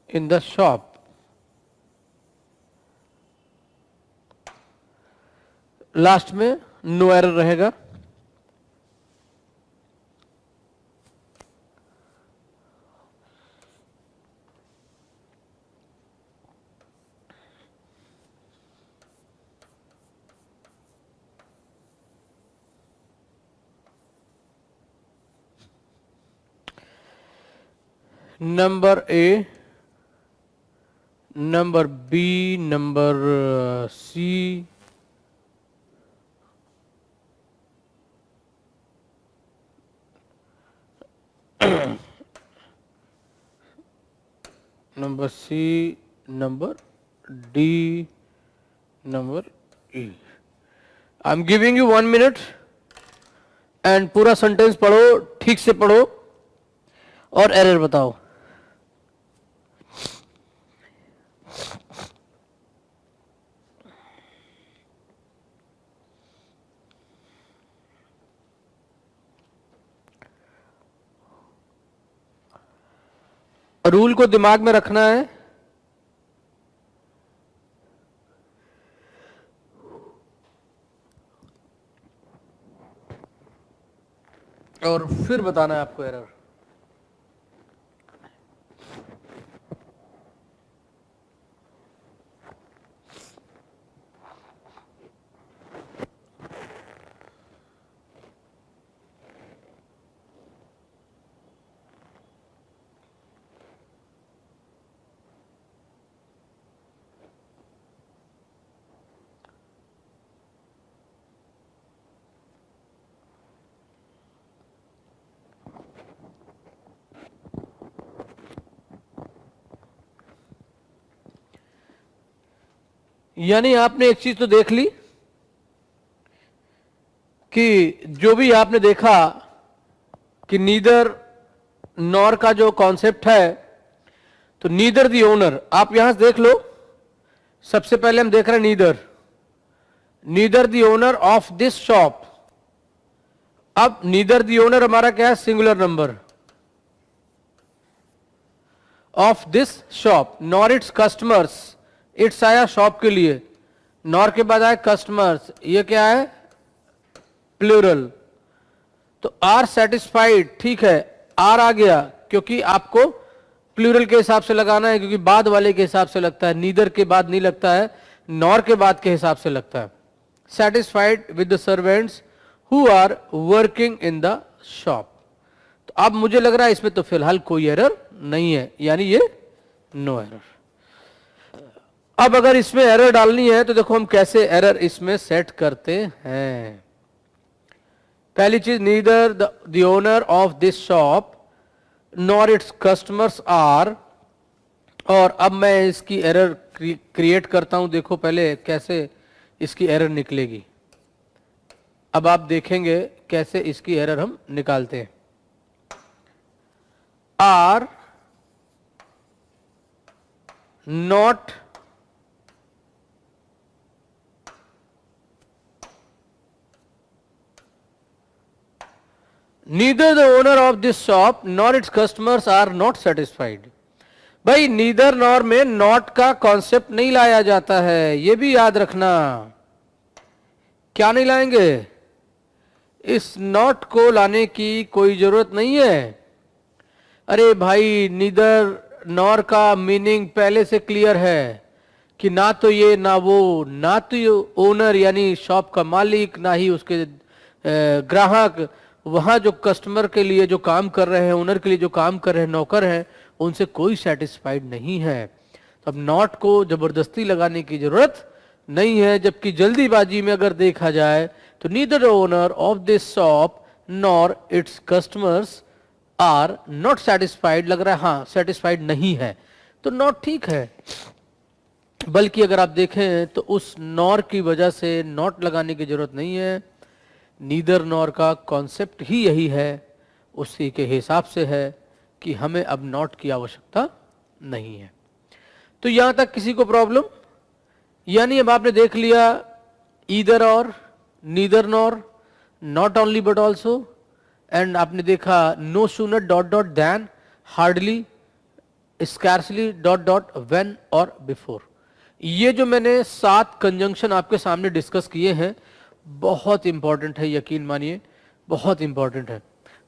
in the shop. Last में नो एरर रहेगा। Number A, number B, number C, number C, number D, number E. I'm giving you 1 minute and पूरा sentence पढ़ो, ठीक से पढ़ो और error बताओ। Rule को दिमाग में रखना है। और फिर बताना है आपको एरर। यानी आपने एक चीज तो देख ली कि जो भी आपने देखा कि नीदर नॉर का जो कॉन्सेप्ट है, तो नीदर दी ओनर, आप यहां से देख लो। सबसे पहले हम देख रहे हैं neither the owner of this shop. अब नीदर दी ओनर हमारा क्या है? Singular number of this shop nor its customers. It's आया शॉप के लिए, नॉर के बाद आया कस्टमर्स, ये क्या है? प्लूरल। तो आर सेटिस्फाइड, ठीक है, आर आ गया क्योंकि आपको प्लूरल के हिसाब से लगाना है, क्योंकि बाद वाले के हिसाब से लगता है, नीदर के बाद नहीं लगता है, नॉर के बाद के हिसाब से लगता है। Satisfied with the servants who are working in the shop. तो अब मुझे लग रहा है इसमें तो फिलहाल कोई एरर नहीं है, यानी ये नो एरर। अब अगर इसमें एरर डालनी है तो देखो हम कैसे एरर इसमें सेट करते हैं। पहली चीज, neither the owner of this shop nor its customers are, और अब मैं इसकी एरर क्रिएट करता हूं। देखो पहले कैसे इसकी एरर निकलेगी, अब आप देखेंगे कैसे इसकी एरर हम निकालते हैं। Are not neither the owner of this shop nor its customers are not satisfied। भाई नीदर नॉर में नॉट का कॉन्सेप्ट नहीं लाया जाता है, ये भी याद रखना। क्या नहीं लाएंगे? इस नॉट को लाने की कोई जरूरत नहीं है। अरे भाई नीदर नॉर का मीनिंग पहले से क्लियर है कि ना तो ये ना वो, ना तो ये ओनर यानी शॉप का मालिक, ना ही उसके ग्राहक, वहां जो कस्टमर के लिए जो काम कर रहे हैं, ओनर के लिए जो काम कर रहे हैं, नौकर हैं, उनसे कोई सेटिस्फाइड नहीं है। तो अब नॉट को जबरदस्ती लगाने की जरूरत नहीं है। जबकि जल्दीबाजी में अगर देखा जाए तो neither the owner of this shop nor its customers are not satisfied, लग रहा है हाँ सेटिस्फाइड नहीं है, तो नॉट ठीक है। बल्कि अगर आप देखें तो उस नॉर की वजह से नॉट लगाने की जरूरत नहीं है। नीदर नॉर का कॉन्सेप्ट ही यही है, उसी के हिसाब से है कि हमें अब नॉट की आवश्यकता नहीं है। तो यहां तक किसी को प्रॉब्लम? यानी अब आपने देख लिया ईदर और, neither nor, not only but also, and आपने देखा no sooner dot dot than, hardly, scarcely dot dot, when और बिफोर। ये जो मैंने 7 कंजंक्शन आपके सामने डिस्कस किए हैं बहुत इंपॉर्टेंट है, यकीन मानिए बहुत इंपॉर्टेंट है।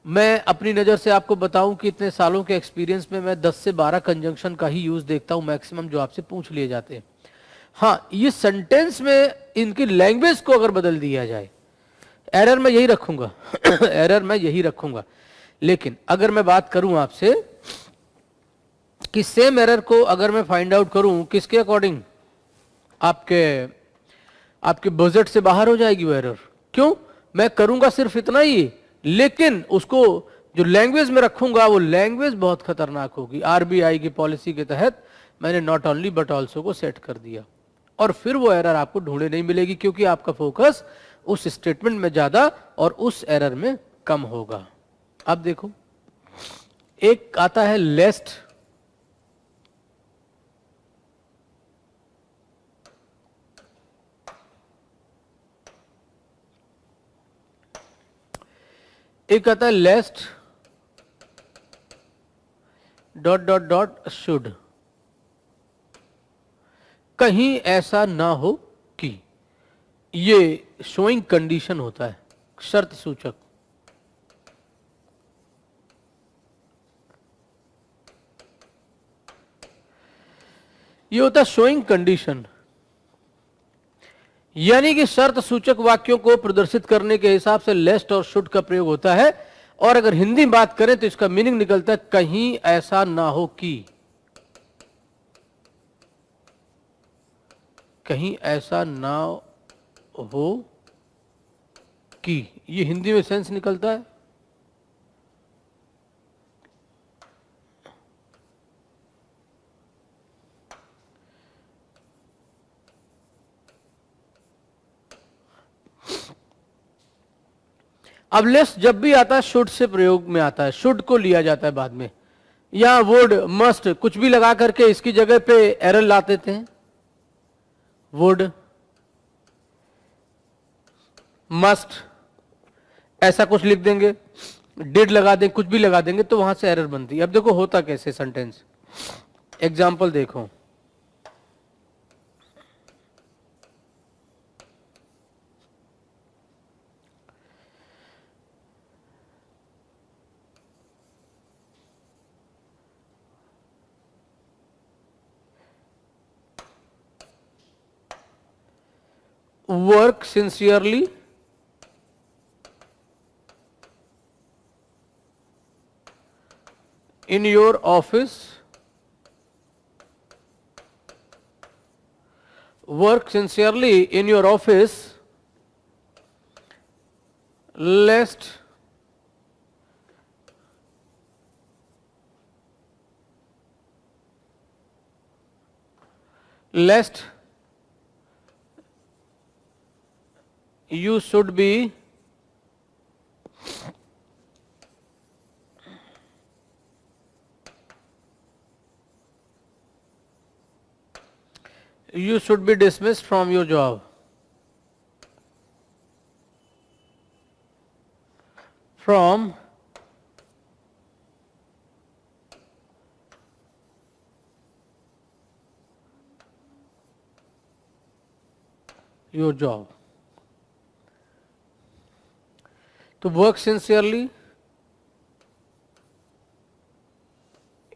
मैं अपनी नज़र से आपको बताऊं कि इतने सालों के एक्सपीरियंस में मैं 10 से 12 कंजंक्शन का ही यूज़ देखता हूं मैक्सिमम, जो आपसे पूछ लिए जाते हैं। हाँ, ये सेंटेंस में इनकी लैंग्वेज को अगर बदल दिया जाए, एरर मैं यही रखूंगा एरर मैं यही रखूंगा। लेकिन अगर मैं बात करूं आपसे कि सेम एरर को अगर मैं फाइंड आउट करूं किसके अकॉर्डिंग, आपके बजट से बाहर हो जाएगी वो एरर। क्यों? मैं करूंगा सिर्फ इतना ही, लेकिन उसको जो लैंग्वेज में रखूंगा वो लैंग्वेज बहुत खतरनाक होगी। आरबीआई की पॉलिसी के तहत मैंने नॉट ओनली बट ऑल्सो को सेट कर दिया, और फिर वो एरर आपको ढूंढे नहीं मिलेगी, क्योंकि आपका फोकस उस स्टेटमेंट में ज्यादा और उस एरर में कम होगा। अब देखो, एक आता है लेस्ट, एक आता है लेस्ट डॉट डॉट डॉट शुड। कहीं ऐसा ना हो कि, ये शोइंग कंडीशन होता है, शर्त सूचक। ये होता है शोइंग कंडीशन, यानी कि शर्त सूचक वाक्यों को प्रदर्शित करने के हिसाब से लेस्ट और शुड का प्रयोग होता है। और अगर हिंदी में बात करें तो इसका मीनिंग निकलता है कहीं ऐसा ना हो कि, कहीं ऐसा ना हो कि, ये हिंदी में सेंस निकलता है। अब लेस्ट जब भी आता है शुड से प्रयोग में आता है, शुड को लिया जाता है बाद में। या वुड, मस्ट, कुछ भी लगा करके इसकी जगह पे एरर ला देते हैं। वुड, मस्ट, ऐसा कुछ लिख देंगे, डिड लगा देंगे, कुछ भी लगा देंगे तो वहां से एरर बनती है। अब देखो होता कैसे सेंटेंस, एग्जाम्पल देखो। Work sincerely in your office, work sincerely in your office, lest you should be dismissed from your job. From your job. To work sincerely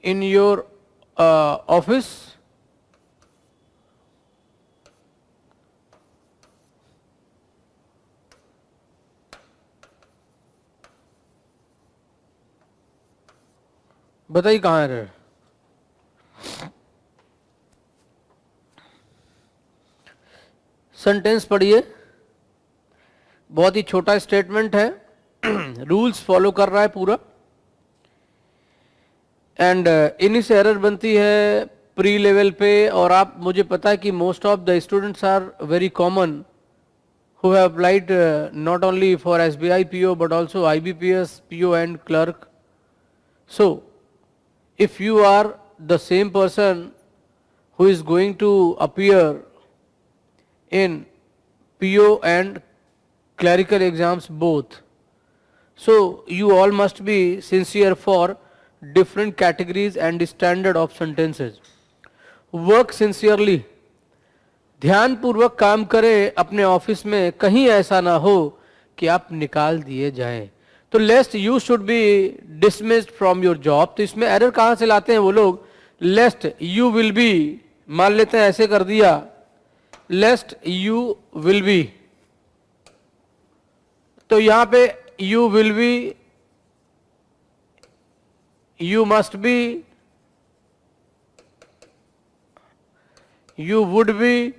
in your office, बताइए कहाँ है? सेंटेंस पढ़िए, बहुत ही छोटा स्टेटमेंट है, rules follow कर रहा है पूरा। एंड इन्हीं से एरर बनती है प्री लेवल पे। और आप, मुझे पता है कि most of the students are very common who have applied not only for SBI PO but also IBPS PO and clerk. So if you are the same person who is going to appear in PO and clerical exams both, so you all must be sincere for different categories and standard of sentences. Work sincerely, ध्यान पूर्वक काम करें अपने office में, कहीं ऐसा ना हो कि आप निकाल दिए जाएं। तो लेस्ट you should be dismissed from your job, तो इसमें एरर कहां से लाते हैं वो लोग? लेस्ट यू विल बी, मान लेते हैं ऐसे कर दिया, लेस्ट यू विल बी, तो यहां पे you will be, you must be, you would be,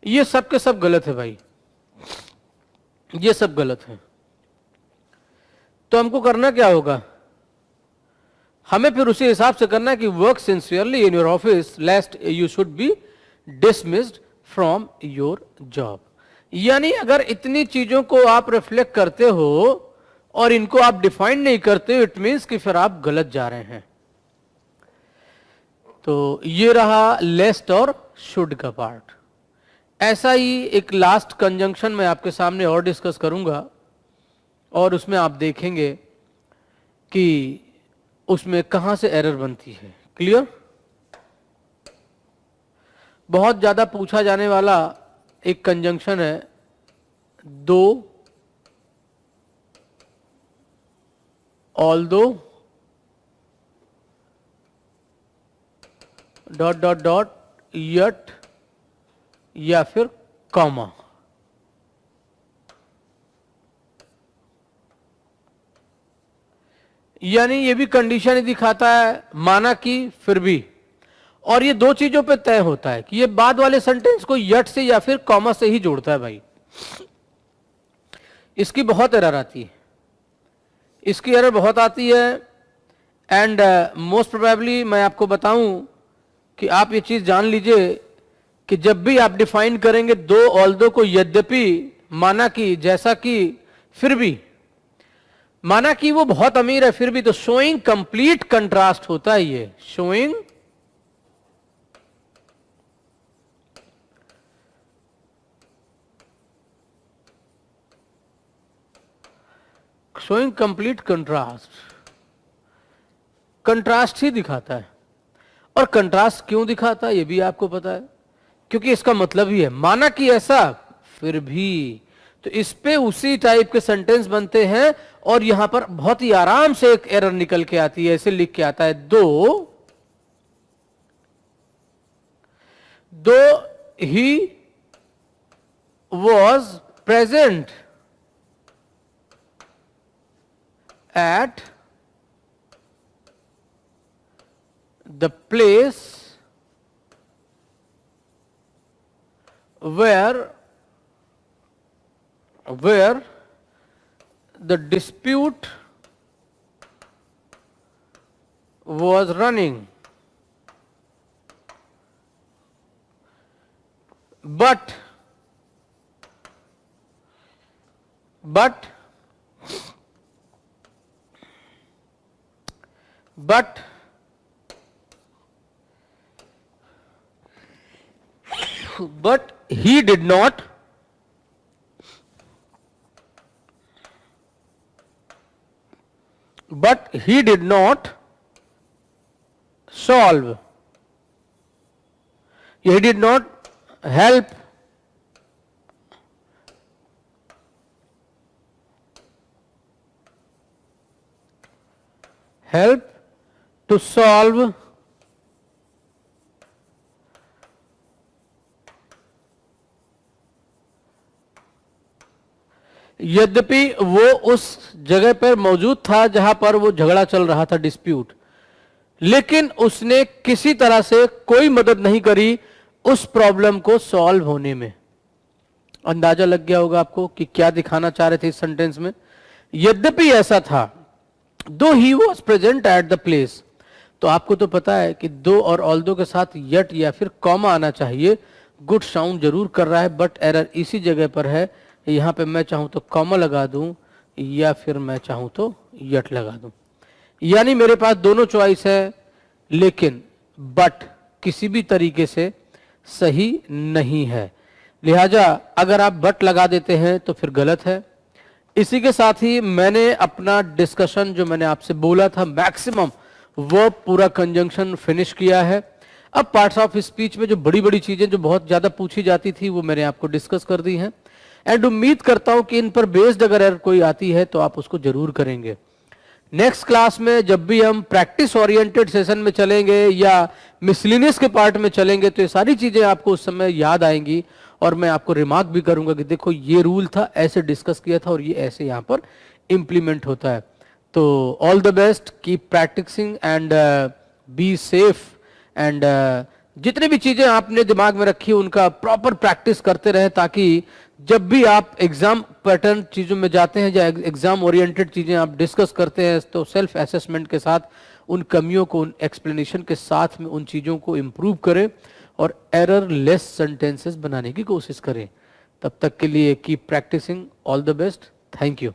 ये सब के सब गलत है भाई, ये सब गलत है। तो हमको करना क्या होगा? हमें फिर उसी हिसाब से करना है कि work sincerely in your office लेस्ट you should be dismissed from your job. यानी अगर इतनी चीजों को आप रिफ्लेक्ट करते हो और इनको आप डिफाइन नहीं करते हो, इट मीन्स कि फिर आप गलत जा रहे हैं। तो ये रहा लेस्ट और शुड का पार्ट। ऐसा ही एक लास्ट कंजंक्शन मैं आपके सामने और डिस्कस करूंगा और उसमें आप देखेंगे कि उसमें कहां से एरर बनती है। क्लियर? बहुत ज्यादा पूछा जाने वाला एक कंजंक्शन है, दो although dot dot dot yet या फिर कॉमा। यानी ये भी कंडीशन ही दिखाता है, माना कि फिर भी, और ये दो चीजों पे तय होता है कि ये बाद वाले सेंटेंस को यट से या फिर कॉमा से ही जोड़ता है भाई। इसकी बहुत एरर आती है, इसकी एरर बहुत आती है। एंड मोस्ट प्रोबेबली मैं आपको बताऊं कि आप ये चीज जान लीजिए कि जब भी आप डिफाइन करेंगे दो ऑल्दो को यद्यपि, माना कि, जैसा कि, फिर भी, माना कि वो बहुत अमीर है फिर भी, तो शोइंग कंप्लीट कंट्रास्ट होता है। ये शोइंग कंप्लीट कंट्रास्ट, कंट्रास्ट ही दिखाता है। और कंट्रास्ट क्यों दिखाता है ये भी आपको पता है, क्योंकि इसका मतलब ही है माना कि ऐसा फिर भी, तो इस पे उसी टाइप के सेंटेंस बनते हैं। और यहां पर बहुत ही आराम से एक एरर निकल के आती है, ऐसे लिख के आता है, दो he was present at the place where the dispute was running, but he did not solve, he did not help to solve यद्यपि वो उस जगह पर मौजूद था जहां पर वो झगड़ा चल रहा था, डिस्प्यूट, लेकिन उसने किसी तरह से कोई मदद नहीं करी उस प्रॉब्लम को सॉल्व होने में। अंदाजा लग गया होगा आपको कि क्या दिखाना चाह रहे थे इस सेंटेंस में। यद्यपि ऐसा था, दो he was present at the place, तो आपको तो पता है कि दो और ऑल्दो के साथ यट या फिर कॉमा आना चाहिए। गुड साउंड जरूर कर रहा है, बट एरर इसी जगह पर है। यहां पे मैं चाहूं तो कॉमा लगा दूं या फिर मैं चाहूं तो यट लगा दूं, यानी मेरे पास दोनों चॉइस है, लेकिन बट किसी भी तरीके से सही नहीं है। लिहाजा अगर आप बट लगा देते हैं तो फिर गलत है। इसी के साथ ही मैंने अपना डिस्कशन जो मैंने आपसे बोला था मैक्सिमम, वो पूरा कंजंक्शन फिनिश किया है। अब पार्ट्स ऑफ स्पीच में जो बड़ी बड़ी चीजें जो बहुत ज्यादा पूछी जाती थी वो मैंने आपको डिस्कस कर दी हैं। एंड उम्मीद करता हूं कि इन पर बेस्ड अगर एरर कोई आती है तो आप उसको जरूर करेंगे। नेक्स्ट क्लास में जब भी हम प्रैक्टिस ओरिएंटेड सेशन में चलेंगे या मिसलिनियस के पार्ट में चलेंगे तो ये सारी चीजें आपको उस समय याद आएंगी और मैं आपको रिमार्क भी करूंगा कि देखो ये रूल था, ऐसे डिस्कस किया था और ये ऐसे यहां पर इंप्लीमेंट होता है। तो all the best, keep practising and be safe and जितनी भी चीजें आपने दिमाग में रखी उनका प्रॉपर प्रैक्टिस करते रहे, ताकि जब भी आप एग्जाम पैटर्न चीजों में जाते हैं या एग्जाम ओरिएंटेड चीजें आप डिस्कस करते हैं तो सेल्फ असेसमेंट के साथ उन कमियों को, उन एक्सप्लेनेशन के साथ में उन चीजों को इंप्रूव करें और एरर लेस सेंटेंसेस बनाने की कोशिश करें। तब तक के लिए keep practising, all the best, thank you.